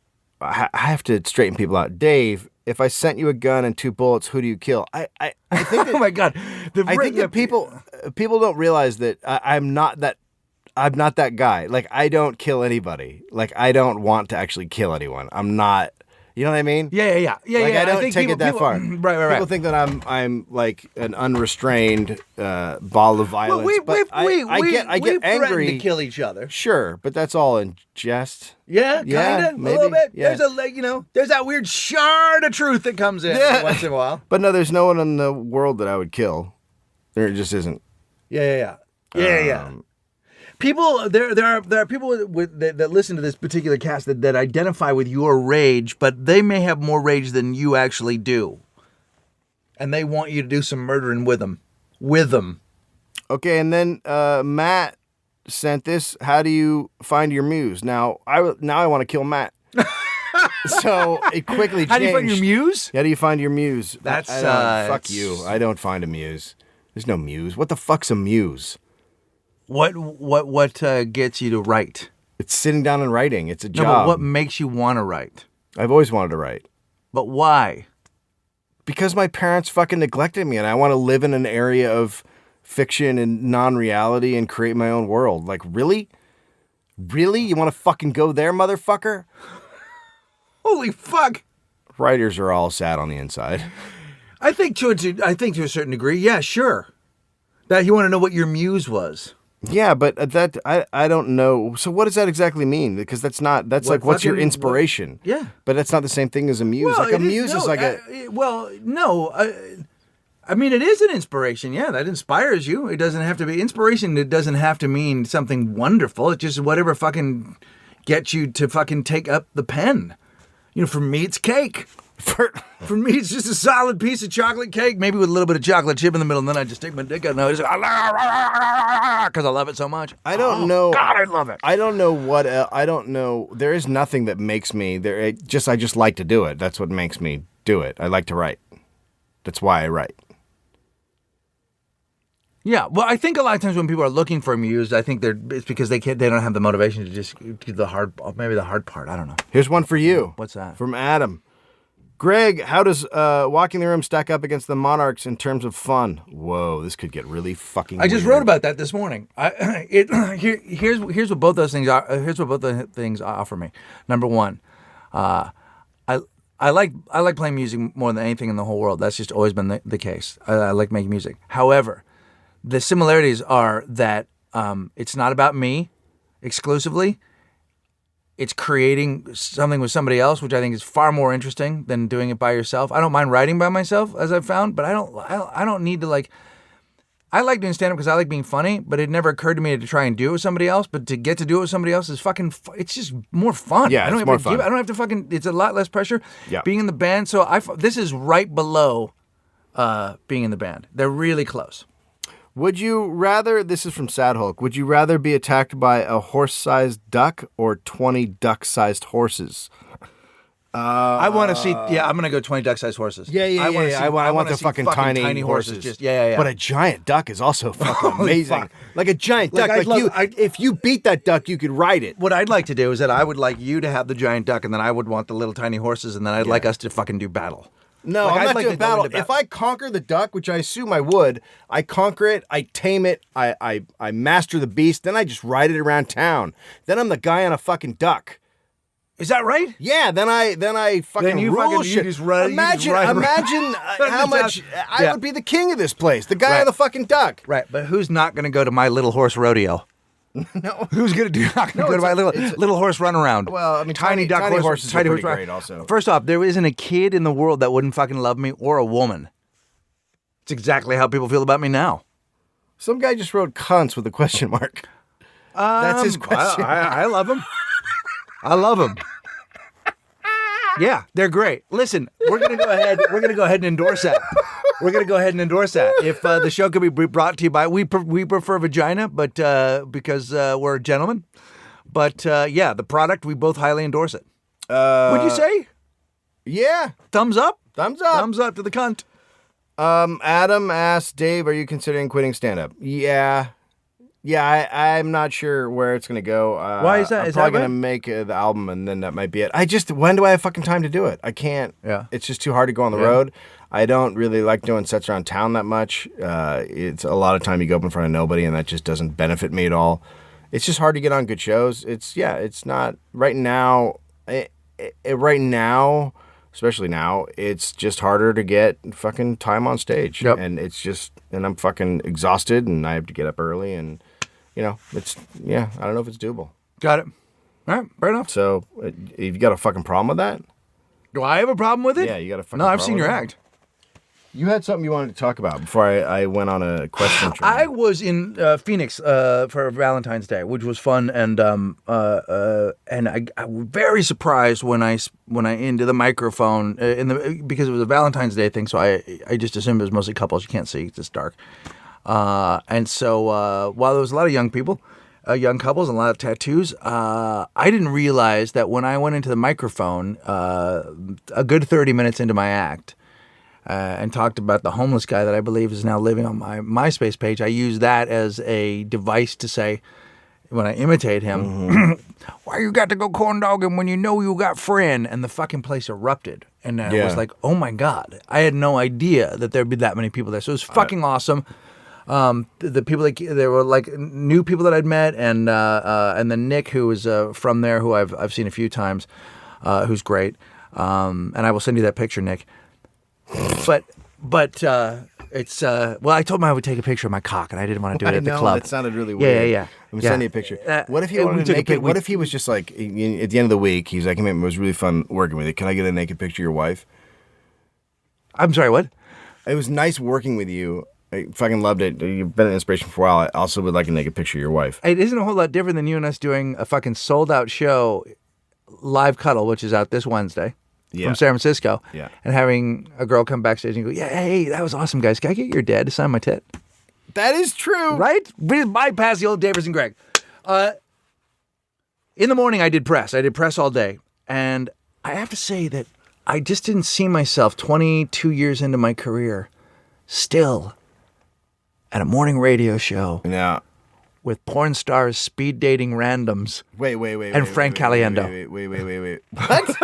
Speaker 1: straighten people out. Dave, if I sent you a gun and 2 bullets, who do you kill? I think that,
Speaker 2: Oh my God.
Speaker 1: I think that people don't realize that I'm not that guy. Like, I don't kill anybody. Like, I don't want to actually kill anyone. I'm not. You know what I mean?
Speaker 2: Yeah.
Speaker 1: Like, I don't take it that far.
Speaker 2: Right.
Speaker 1: People think that I'm like an unrestrained ball of violence.
Speaker 2: Well,
Speaker 1: I get angry
Speaker 2: to kill each other.
Speaker 1: Sure, but that's all in jest.
Speaker 2: Yeah,
Speaker 1: Yeah,
Speaker 2: kind of, a
Speaker 1: maybe,
Speaker 2: little bit.
Speaker 1: yeah.
Speaker 2: There's that weird shard of truth that comes in once in a while.
Speaker 1: But no, there's no one in the world that I would kill. There just isn't.
Speaker 2: Yeah. People, there are people that listen to this particular cast that identify with your rage, but they may have more rage than you actually do, and they want you to do some murdering with them.
Speaker 1: Okay, and then Matt sent this. How do you find your muse? Now I want to kill Matt. So it quickly changed.
Speaker 2: How do you find your muse?
Speaker 1: How do you find your muse?
Speaker 2: That's
Speaker 1: fuck you. I don't find a muse. There's no muse. What the fuck's a muse?
Speaker 2: What gets you to write?
Speaker 1: It's sitting down and writing. It's a job.
Speaker 2: No, but what makes you want to write?
Speaker 1: I've always wanted to write.
Speaker 2: But why?
Speaker 1: Because my parents fucking neglected me, and I want to live in an area of fiction and non-reality and create my own world. Like, really? Really? You want to fucking go there, motherfucker?
Speaker 2: Holy fuck!
Speaker 1: Writers are all sad on the inside.
Speaker 2: I think to a certain degree, yeah, sure. That you want to know what your muse was.
Speaker 1: Yeah, but that I don't know. So what does that exactly mean? Because that's like what's your inspiration?
Speaker 2: Yeah,
Speaker 1: but that's not the same thing as a muse.
Speaker 2: Well,
Speaker 1: like a muse is like
Speaker 2: I mean, it is an inspiration. Yeah, that inspires you. It doesn't have to be inspiration. It doesn't have to mean something wonderful. It's just whatever fucking gets you to fucking take up the pen. You know, for me, it's cake. For me, it's just a solid piece of chocolate cake, maybe with a little bit of chocolate chip in the middle, and then I just stick my dick out and I just because I love it so much.
Speaker 1: I don't know.
Speaker 2: God, I love it.
Speaker 1: I don't know what. I don't know. There is nothing that makes me there. I just like to do it. That's what makes me do it. I like to write. That's why I write.
Speaker 2: Yeah, well, I think a lot of times when people are looking for a muse, I think it's because they don't have the motivation to just do the hard part. I don't know.
Speaker 1: Here's one for you.
Speaker 2: What's that?
Speaker 1: From Adam. Greg, how does Walking the Room stack up against the Monarchs in terms of fun? Whoa, this could get really fucking
Speaker 2: I just
Speaker 1: weird.
Speaker 2: wrote about that this morning. Here's what both those things are. Here's what both the things offer me. Number one, I like playing music more than anything in the whole world. That's just always been the case. I like making music. However, the similarities are that it's not about me exclusively. It's creating something with somebody else, which I think is far more interesting than doing it by yourself. I don't mind writing by myself, as I've found, but I don't need to like. I like doing stand-up because I like being funny, but it never occurred to me to try and do it with somebody else. But to get to do it with somebody else is fucking. It's just more fun.
Speaker 1: Yeah, it's more fun.
Speaker 2: I don't have to fucking. It's a lot less pressure.
Speaker 1: Yeah.
Speaker 2: Being in the band, so this is right below being in the band. They're really close.
Speaker 1: Would you rather, this is from Sad Hulk, would you rather be attacked by a horse-sized duck or 20 duck-sized horses?
Speaker 2: I want to see, I'm going to go 20 duck-sized horses.
Speaker 1: I want the fucking tiny horses.
Speaker 2: Just,
Speaker 1: But a giant duck is also fucking amazing.
Speaker 2: Fuck.
Speaker 1: Like a giant duck. If you beat that duck, you could ride it.
Speaker 2: What I'd like to do is that I would like you to have the giant duck, and then I would want the little tiny horses, and then I'd like us to fucking do battle.
Speaker 1: No, I'm not doing battle. If I conquer the duck, which I assume I would, I conquer it, I tame it, I master the beast, then I just ride it around town. Then I'm the guy on a fucking duck.
Speaker 2: Is that right?
Speaker 1: Yeah, then I fucking rule shit. Imagine how much I would be the king of this place, the guy on the fucking duck.
Speaker 2: Right, but who's not going to go to my little horse rodeo?
Speaker 1: No.
Speaker 2: Who's going to go to my little horse run around?
Speaker 1: Well, I mean,
Speaker 2: tiny
Speaker 1: horses are pretty great also.
Speaker 2: First off, there isn't a kid in the world that wouldn't fucking love me, or a woman. It's exactly how people feel about me now.
Speaker 1: Some guy just wrote cunts with a question mark. That's his question.
Speaker 2: I love him. I love him. Yeah, they're great. Listen, we're gonna go ahead. We're gonna go ahead and endorse that. We're gonna go ahead and endorse that. If the show could be brought to you by, we prefer vagina, but because we're gentlemen. But yeah, the product, we both highly endorse it. What'd you say?
Speaker 1: Yeah.
Speaker 2: Thumbs up.
Speaker 1: Thumbs up.
Speaker 2: Thumbs up to the cunt.
Speaker 1: Adam asked Dave, "Are you considering quitting stand-up?" Yeah. Yeah, I'm not sure where it's going to go.
Speaker 2: Why is that?
Speaker 1: I'm
Speaker 2: is
Speaker 1: probably
Speaker 2: that
Speaker 1: going to make the album, and then that might be it. When do I have fucking time to do it? I can't.
Speaker 2: Yeah.
Speaker 1: It's just too hard to go on the road. I don't really like doing sets around town that much. It's a lot of time you go up in front of nobody, and that just doesn't benefit me at all. It's just hard to get on good shows. It's not right now. Right now, especially now, it's just harder to get fucking time on stage.
Speaker 2: Yep.
Speaker 1: And and I'm fucking exhausted, and I have to get up early, and I don't know if it's doable.
Speaker 2: Got it. All right, fair enough.
Speaker 1: So, you've got a fucking problem with that?
Speaker 2: Do I have a problem with it?
Speaker 1: Yeah, you got a fucking
Speaker 2: No, I've
Speaker 1: problem
Speaker 2: seen
Speaker 1: with
Speaker 2: your
Speaker 1: that?
Speaker 2: act.
Speaker 1: You had something you wanted to talk about before I went on a question train.
Speaker 2: I was in Phoenix for Valentine's Day, which was fun, and I was very surprised when I into the microphone because it was a Valentine's Day thing. So I just assumed it was mostly couples. You can't see; it's just dark. And so while there was a lot of young people, young couples, and a lot of tattoos, I didn't realize that when I went into the microphone, a good 30 minutes into my act. And talked about the homeless guy that I believe is now living on my MySpace page. I use that as a device to say, when I imitate him, why you got to go corn dogging when you know you got friend? And the fucking place erupted. And I was like, oh my God. I had no idea that there'd be that many people there. So it was fucking awesome. The people, there were like new people that I'd met, and then Nick, who was from there, who I've seen a few times, who's great. And I will send you that picture, Nick. But it's well, I told him I would take a picture of my cock, and I didn't want to do it at the club.
Speaker 1: That sounded really weird.
Speaker 2: Yeah.
Speaker 1: I'm sending you a picture. What if he wanted to naked? What if he was just like at the end of the week? He's like, "Hey, man, it was really fun working with you. Can I get a naked picture of your wife?"
Speaker 2: I'm sorry, what?
Speaker 1: It was nice working with you. I fucking loved it. You've been an inspiration for a while. I also would like a naked picture of your wife.
Speaker 2: It isn't a whole lot different than you and us doing a fucking sold out show, Live Cuddle, which is out this Wednesday. From San Francisco, and having a girl come backstage and go, "Yeah, hey, that was awesome, guys. Can I get your dad to sign my tit?"
Speaker 1: That is true,
Speaker 2: right? We bypass the old Davers and Greg. In the morning, I did press. I did press all day, and I have to say that I just didn't see myself 22 years into my career, still at a morning radio show.
Speaker 1: Yeah.
Speaker 2: With porn stars speed dating randoms.
Speaker 1: Wait.
Speaker 2: And Frank Caliendo.
Speaker 1: Wait. What?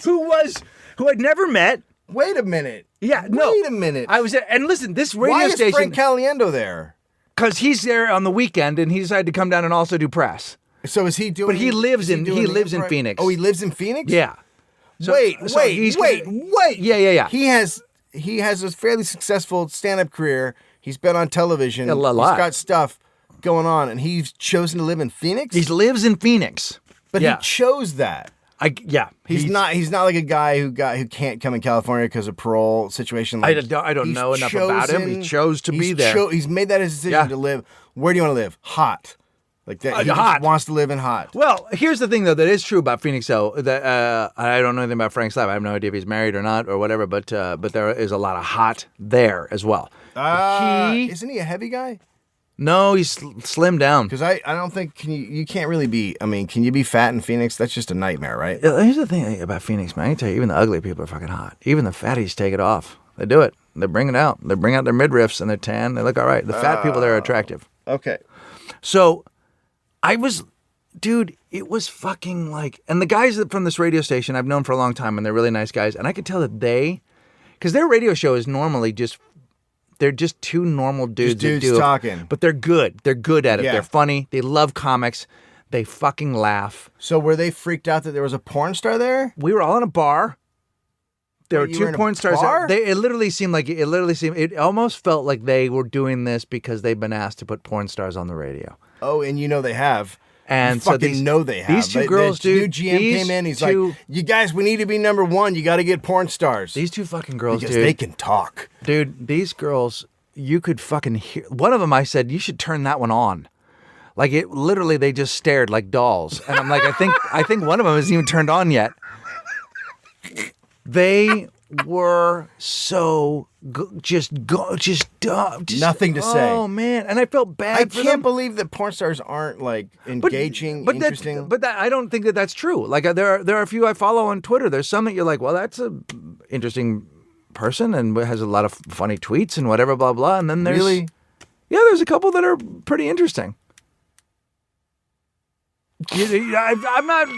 Speaker 1: What?
Speaker 2: Who I'd never met.
Speaker 1: Wait a minute.
Speaker 2: Yeah, no.
Speaker 1: Wait a minute.
Speaker 2: I was there, and listen, this radio
Speaker 1: Why
Speaker 2: station.
Speaker 1: is Frank Caliendo there?
Speaker 2: Because he's there on the weekend, and he decided to come down and also do press.
Speaker 1: So is he doing?
Speaker 2: But he lives in Phoenix.
Speaker 1: Oh, he lives in Phoenix?
Speaker 2: Yeah.
Speaker 1: Wait.
Speaker 2: Yeah.
Speaker 1: He has a fairly successful stand-up career. He's been on television.
Speaker 2: A lot.
Speaker 1: He's got stuff going on, and he's chosen to live in Phoenix?
Speaker 2: He lives in Phoenix.
Speaker 1: But he chose that. He's not like a guy who can't come in California because of parole situation. Like,
Speaker 2: I don't know enough about him. He chose to be there.
Speaker 1: He's made that his decision to live. Where do you want to live? Hot. Like that. He just wants to live in hot.
Speaker 2: Well, here's the thing, though, that is true about Phoenix, though. That I don't know anything about Frank's life. I have no idea if he's married or not or whatever. But there is a lot of hot there as well.
Speaker 1: Isn't he a heavy guy?
Speaker 2: No, he's slimmed down.
Speaker 1: Because I don't think you can't really be. I mean, can you be fat in Phoenix? That's just a nightmare, right?
Speaker 2: Here's the thing about Phoenix, man. I can tell you, even the ugly people are fucking hot. Even the fatties take it off. They do it. They bring it out. They bring out their midriffs and they're tan. They look all right. The fat people there are attractive.
Speaker 1: Okay.
Speaker 2: So, dude, it was fucking like, and the guys from this radio station I've known for a long time, and they're really nice guys, and I could tell that because their radio show is normally they're just two normal dudes that do
Speaker 1: talking.
Speaker 2: But they're good. They're good at it.
Speaker 1: Yeah.
Speaker 2: They're funny. They love comics. They fucking laugh.
Speaker 1: So were they freaked out that there was a porn star there?
Speaker 2: We were all in a bar. There were two porn stars
Speaker 1: bar?
Speaker 2: there. It almost felt like they were doing this because they've been asked to put porn stars on the radio.
Speaker 1: Oh, and they have.
Speaker 2: And
Speaker 1: so know they have.
Speaker 2: These two girls,
Speaker 1: the new GM came in. He's like, "You guys, we need to be number one. You got to get porn stars."
Speaker 2: These two fucking girls,
Speaker 1: because they can talk,
Speaker 2: dude. These girls, you could fucking hear. One of them, I said, "You should turn that one on." Like it, literally, they just stared like dolls, and I'm like, I think one of them isn't even turned on yet. They were so just dumb.
Speaker 1: Nothing to say.
Speaker 2: Oh man, and I felt bad.
Speaker 1: I
Speaker 2: for
Speaker 1: can't
Speaker 2: them.
Speaker 1: believe that porn stars aren't like engaging, interesting.
Speaker 2: But I don't think that that's true. Like there are a few I follow on Twitter. There's some that you're like, well, that's a interesting person and has a lot of funny tweets and whatever, blah blah. And then there's there's a couple that are pretty interesting. I'm not.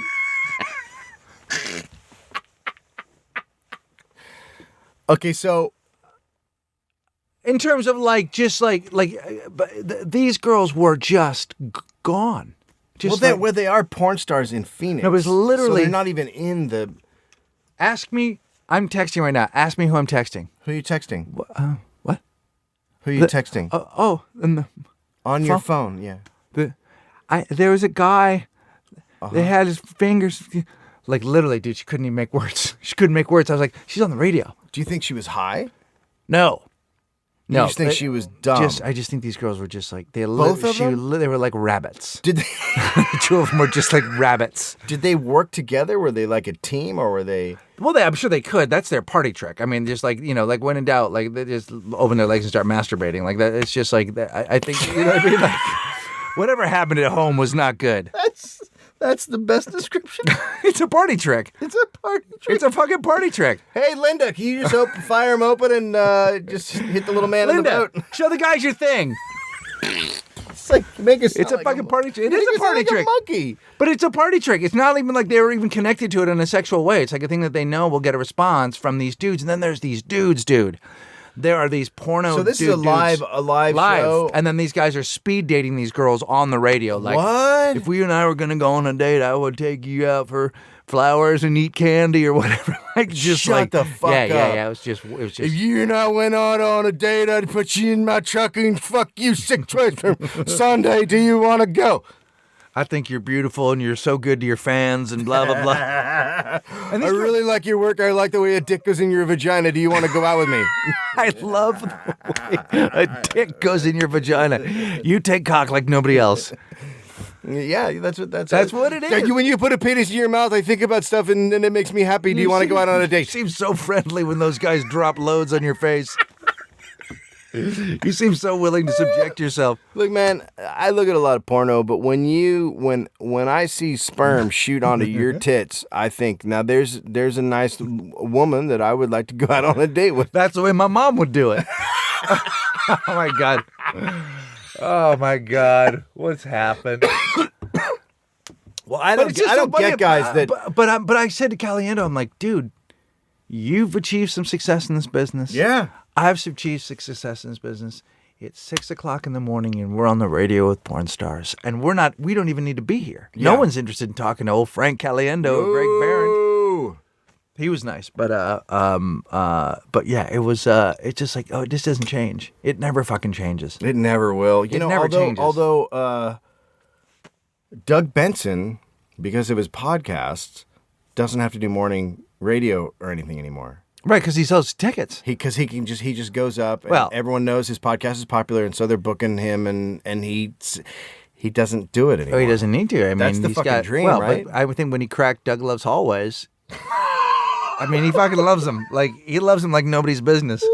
Speaker 1: Okay, so
Speaker 2: In terms of these girls were just gone. Just
Speaker 1: well, they are porn stars in Phoenix.
Speaker 2: No, it was literally-
Speaker 1: so they're not even in the.
Speaker 2: Ask me. I'm texting right now. Ask me who I'm texting.
Speaker 1: Who are you texting?
Speaker 2: What?
Speaker 1: Who are you texting?
Speaker 2: And
Speaker 1: On your phone, yeah.
Speaker 2: there was a guy. They had his fingers. Like literally, dude, she couldn't even make words. She couldn't make words. I was like, she's on the radio.
Speaker 1: Do you think she was high?
Speaker 2: No.
Speaker 1: You just think she was dumb?
Speaker 2: I just think these girls were just like they were like rabbits.
Speaker 1: Did they,
Speaker 2: The two of them were just like rabbits.
Speaker 1: did they work together? Were they like a team, or were they?
Speaker 2: Well, I'm sure they could. That's their party trick. I mean, just like like when in doubt, like they just open their legs and start masturbating. Like that. It's just like that. I think you know what I mean. Like whatever happened at home was not good.
Speaker 1: That's the best description.
Speaker 2: It's a party trick.
Speaker 1: It's a party trick.
Speaker 2: It's a fucking party trick.
Speaker 1: Hey, Linda, can you just fire him open and just hit the little man in the
Speaker 2: Linda,
Speaker 1: boat?
Speaker 2: show the guys your thing.
Speaker 1: It's like make it.
Speaker 2: It's a fucking party trick. It is a party trick.
Speaker 1: A monkey.
Speaker 2: But it's a party trick. It's not even like they were even connected to it in a sexual way. It's like a thing that they know will get a response from these dudes. And then there's these dudes, dude. There are these porno.
Speaker 1: So this
Speaker 2: dudes,
Speaker 1: is a live show,
Speaker 2: and then these guys are speed dating these girls on the radio. Like,
Speaker 1: what?
Speaker 2: If you and I were gonna go on a date, I would take you out for flowers and eat candy or whatever. Like, just
Speaker 1: Shut
Speaker 2: like
Speaker 1: the fuck up.
Speaker 2: Yeah. It was just.
Speaker 1: If you and I went out on a date, I'd put you in my truck and fuck you 6 twice from Sunday. Do you want to go?
Speaker 2: I think you're beautiful and you're so good to your fans and blah blah blah. And
Speaker 1: I really like your work. I like the way a dick goes in your vagina. Do you want to go out with me?
Speaker 2: I love the way a dick goes in your vagina. You take cock like nobody else.
Speaker 1: Yeah, that's
Speaker 2: what it is.
Speaker 1: Like, when you put a penis in your mouth, I think about stuff and it makes me happy. Do you want to go out on a date?
Speaker 2: You seem so friendly when those guys drop loads on your face. You seem so willing to subject yourself.
Speaker 1: Look, man, I look at a lot of porno, but when I see sperm shoot onto your tits, I think now there's a nice woman that I would like to go out on a date with.
Speaker 2: That's the way my mom would do it. Oh my god. Oh my god. What's happened?
Speaker 1: Well, I don't get guys that.
Speaker 2: But I said to Caliendo, I'm like, dude, you've achieved some success in this business.
Speaker 1: Yeah.
Speaker 2: I've achieved success in this business. It's 6:00 in the morning and we're on the radio with porn stars. And we don't even need to be here.
Speaker 1: Yeah.
Speaker 2: No one's interested in talking to old Frank Caliendo or Greg Barron. He was nice, but yeah, it was it's just like, it just doesn't change. It never fucking changes.
Speaker 1: It never will.
Speaker 2: It never changes.
Speaker 1: Although Doug Benson, because of his podcasts, doesn't have to do morning radio or anything anymore.
Speaker 2: Right, because he sells tickets.
Speaker 1: He just goes up and
Speaker 2: Well,
Speaker 1: everyone knows his podcast is popular, and so they're booking him, and he doesn't do it anymore.
Speaker 2: Oh, he doesn't need to. I mean,
Speaker 1: That's the
Speaker 2: he's
Speaker 1: fucking
Speaker 2: got,
Speaker 1: dream,
Speaker 2: well,
Speaker 1: right?
Speaker 2: But I would think when he cracked Doug Loves Hallways, I mean, he fucking loves him. Like, he loves him like nobody's business.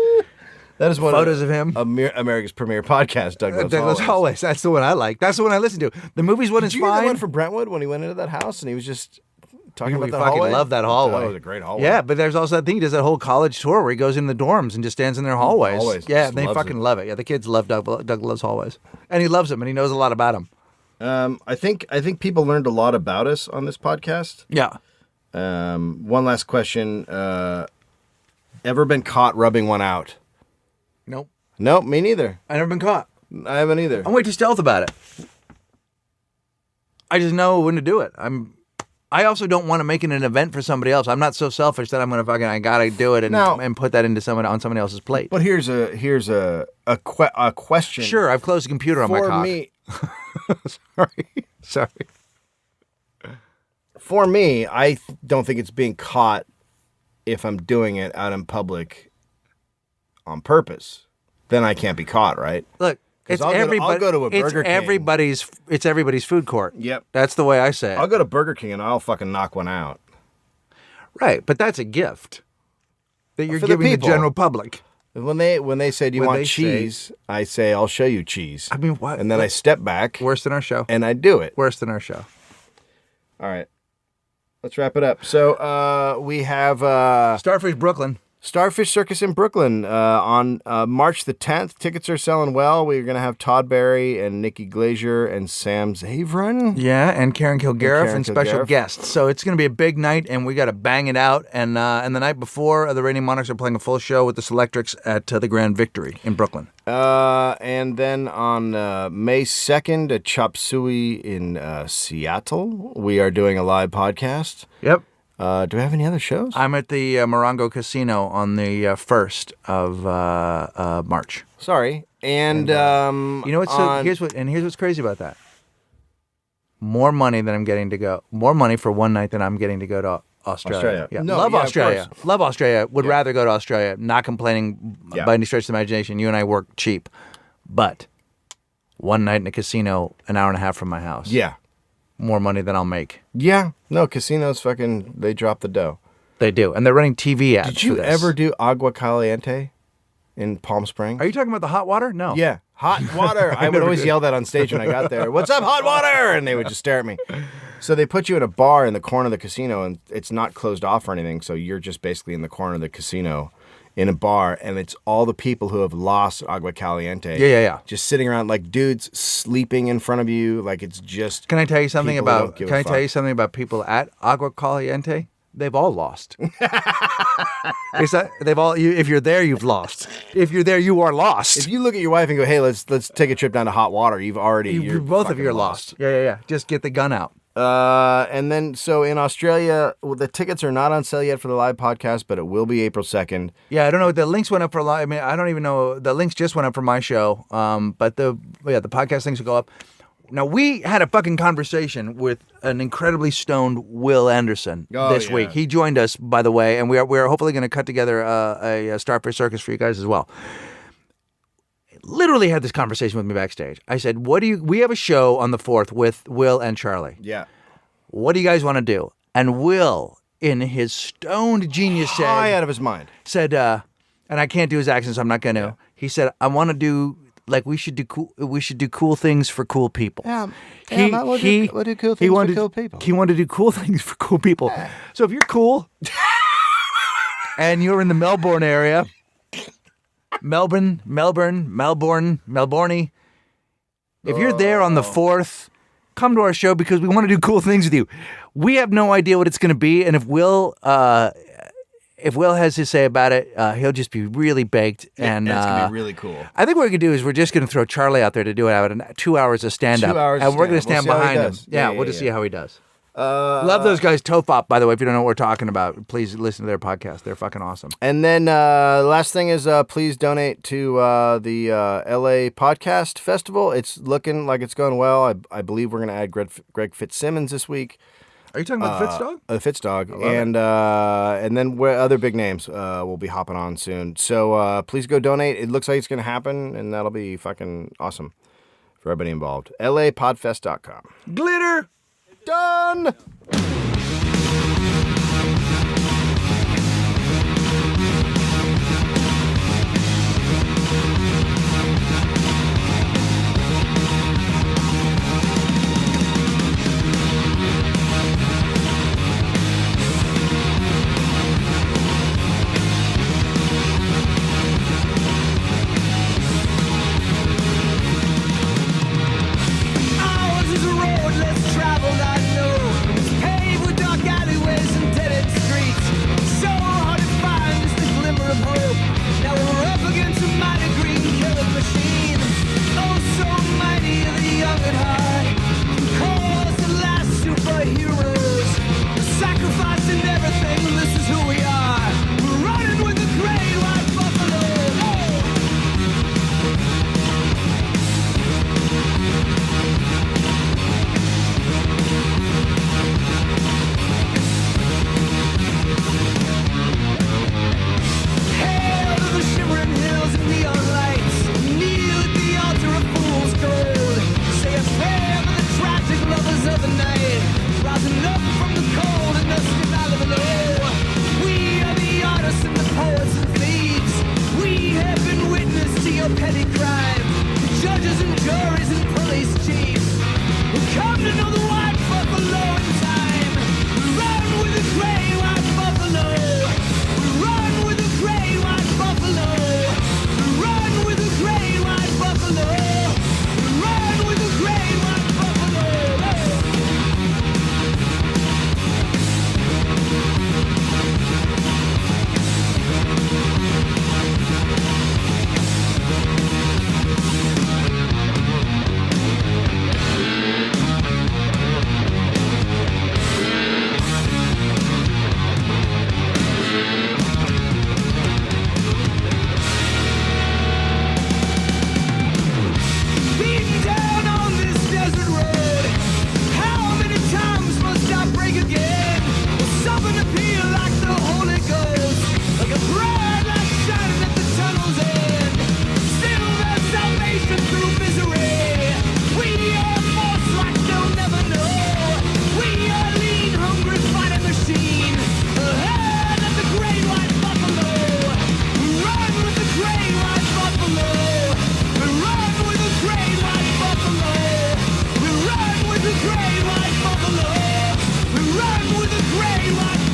Speaker 1: That is one
Speaker 2: photos of him.
Speaker 1: America's premier podcast, Doug Loves
Speaker 2: Doug Loves Hallways. That's the one I like. That's the one I listen to. The movies one is
Speaker 1: Did you hear
Speaker 2: fine.
Speaker 1: the one for Brentwood when he went into that house and he was just talking
Speaker 2: We
Speaker 1: about the
Speaker 2: fucking
Speaker 1: hallway?
Speaker 2: love that hallway.
Speaker 1: That was a great hallway.
Speaker 2: Yeah, but there's also that thing. He does that whole college tour where he goes in the dorms and just stands in their hallways.
Speaker 1: Hallways.
Speaker 2: Yeah,
Speaker 1: Just
Speaker 2: they
Speaker 1: loves
Speaker 2: fucking
Speaker 1: it.
Speaker 2: love it. Yeah, the kids love Doug Loves Hallways. And he loves them and he knows a lot about them.
Speaker 1: I think people learned a lot about us on this podcast.
Speaker 2: Yeah.
Speaker 1: One last question. Ever been caught rubbing one out?
Speaker 2: Nope.
Speaker 1: Nope, me neither.
Speaker 2: I've never been caught.
Speaker 1: I haven't either.
Speaker 2: I'm way too stealth about it. I just know when to do it. I also don't want to make it an event for somebody else. I'm not so selfish that I'm gonna I gotta do it and put that into on somebody else's plate.
Speaker 1: But here's a question.
Speaker 2: Sure, I've closed the computer on my
Speaker 1: For
Speaker 2: cock.
Speaker 1: me,
Speaker 2: Sorry.
Speaker 1: for me, I don't think it's being caught if I'm doing it out in public on purpose. Then I can't be caught, right?
Speaker 2: Look, it's
Speaker 1: I'll go to a Burger King.
Speaker 2: It's everybody's food court.
Speaker 1: Yep.
Speaker 2: That's the way I say it.
Speaker 1: I'll go to Burger King and I'll fucking knock one out.
Speaker 2: Right, but that's a gift that you're
Speaker 1: For the
Speaker 2: giving the
Speaker 1: people.
Speaker 2: general public.
Speaker 1: When they say, "Do you
Speaker 2: When
Speaker 1: want
Speaker 2: they
Speaker 1: cheese?" I say, "I'll show you cheese."
Speaker 2: I mean, what?
Speaker 1: And then I step back
Speaker 2: Worse than our show.
Speaker 1: and I do it.
Speaker 2: Worse than our show.
Speaker 1: All right, let's wrap it up. So we have
Speaker 2: Starfish Brooklyn.
Speaker 1: Starfish Circus in Brooklyn on March the 10th. Tickets are selling well. We're going to have Todd Barry and Nikki Glazier and Sam Zavron.
Speaker 2: Yeah, and Karen Kilgariff
Speaker 1: Karen
Speaker 2: and special
Speaker 1: Kilgariff.
Speaker 2: guests. So it's going to be a big night, and we got to bang it out. And the night before, the Reigning Monarchs are playing a full show with the Selectrics at the Grand Victory in Brooklyn.
Speaker 1: And then on May 2nd at Chop Suey in Seattle, we are doing a live podcast.
Speaker 2: Yep.
Speaker 1: Do we have any other shows?
Speaker 2: I'm at the Morongo Casino on the 1st of March.
Speaker 1: Sorry. And
Speaker 2: You know what's here's what's crazy about that. More money than I'm getting to go. More money for one night than I'm getting to go to Australia. Yeah.
Speaker 1: No,
Speaker 2: Love
Speaker 1: yeah, of
Speaker 2: Australia.
Speaker 1: course.
Speaker 2: Love Australia. Would rather go to Australia. Not complaining by any stretch of the imagination. You and I work cheap. But one night in a casino an hour and a half from my house.
Speaker 1: Yeah.
Speaker 2: More money than I'll make.
Speaker 1: Yeah. No, casinos they drop the dough.
Speaker 2: They do. And they're running TV ads.
Speaker 1: Did you
Speaker 2: for this.
Speaker 1: ever do Agua Caliente in Palm Springs?
Speaker 2: Are you talking about the hot water? No.
Speaker 1: Yeah. Hot water. I would always yell that on stage when I got there. What's up, hot water? And they would just stare at me. So they put you in a bar in the corner of the casino, and it's not closed off or anything. So you're just basically in the corner of the casino in a bar, and it's all the people who have lost Agua Caliente.
Speaker 2: Yeah.
Speaker 1: Just sitting around like dudes sleeping in front of you. Like it's just.
Speaker 2: Can I tell you something
Speaker 1: people who
Speaker 2: about?
Speaker 1: don't give
Speaker 2: Can
Speaker 1: a
Speaker 2: I tell
Speaker 1: fuck.
Speaker 2: you something about people at Agua Caliente? They've all lost. It's that they've all. If you're there, you've lost. If you're there, you are lost.
Speaker 1: If you look at your wife and go, "Hey, let's take a trip down to hot water," you're
Speaker 2: both of
Speaker 1: fucking
Speaker 2: you are lost. Yeah. Just get the gun out.
Speaker 1: And then, so in Australia, the tickets are not on sale yet for the live podcast, but it will be April 2nd.
Speaker 2: Yeah, I don't know. The links went up for a lot. I mean, I don't even know. The links just went up for my show. But the podcast links will go up. Now, we had a fucking conversation with an incredibly stoned Will Anderson this week. He joined us, by the way, and we're hopefully going to cut together a Starfish Circus for you guys as well. Literally had this conversation with me backstage. I said, we have a show on the 4th with Will and Charlie.
Speaker 1: Yeah.
Speaker 2: What do you guys want to do? And Will, in his stoned genius
Speaker 1: High out of his mind.
Speaker 2: said, and I can't do his accent, so I'm not going to. Yeah. He said, I want to do, we should do cool things for cool people.
Speaker 1: Yeah. We'll do cool things for cool people.
Speaker 2: He wanted to do cool things for cool people. Yeah. So if you're cool and you're in the Melbourne area, Melbourne, if you're there on the 4th, come to our show because we want to do cool things with you. We have no idea what it's going to be, and if Will has his say about it, he'll just be really baked. And
Speaker 1: it's going to be really cool.
Speaker 2: I think what we can do is we're just going to throw Charlie out there to do it out in 2 hours of stand-up.
Speaker 1: 2 hours
Speaker 2: and we're going to
Speaker 1: stand-up.
Speaker 2: stand
Speaker 1: We'll see how
Speaker 2: behind
Speaker 1: he
Speaker 2: him.
Speaker 1: does.
Speaker 2: Yeah,
Speaker 1: Yeah,
Speaker 2: we'll just see how he does.
Speaker 1: Love
Speaker 2: those guys, Tofop, by the way. If you don't know what we're talking about, please listen to their podcast. They're fucking awesome.
Speaker 1: And then last thing is please donate to the LA Podcast Festival. It's looking like it's going well. I believe we're going to add Greg Fitzsimmons this week.
Speaker 2: Are you talking about the Fitz dog?
Speaker 1: The Fitz dog. And then other big names will be hopping on soon. So please go donate. It looks like it's going to happen, and that'll be fucking awesome for everybody involved. LAPodfest.com.
Speaker 2: Glitter!
Speaker 1: Done!
Speaker 3: Ours is a road less traveled, I know. gray like buffalo. We run with the gray like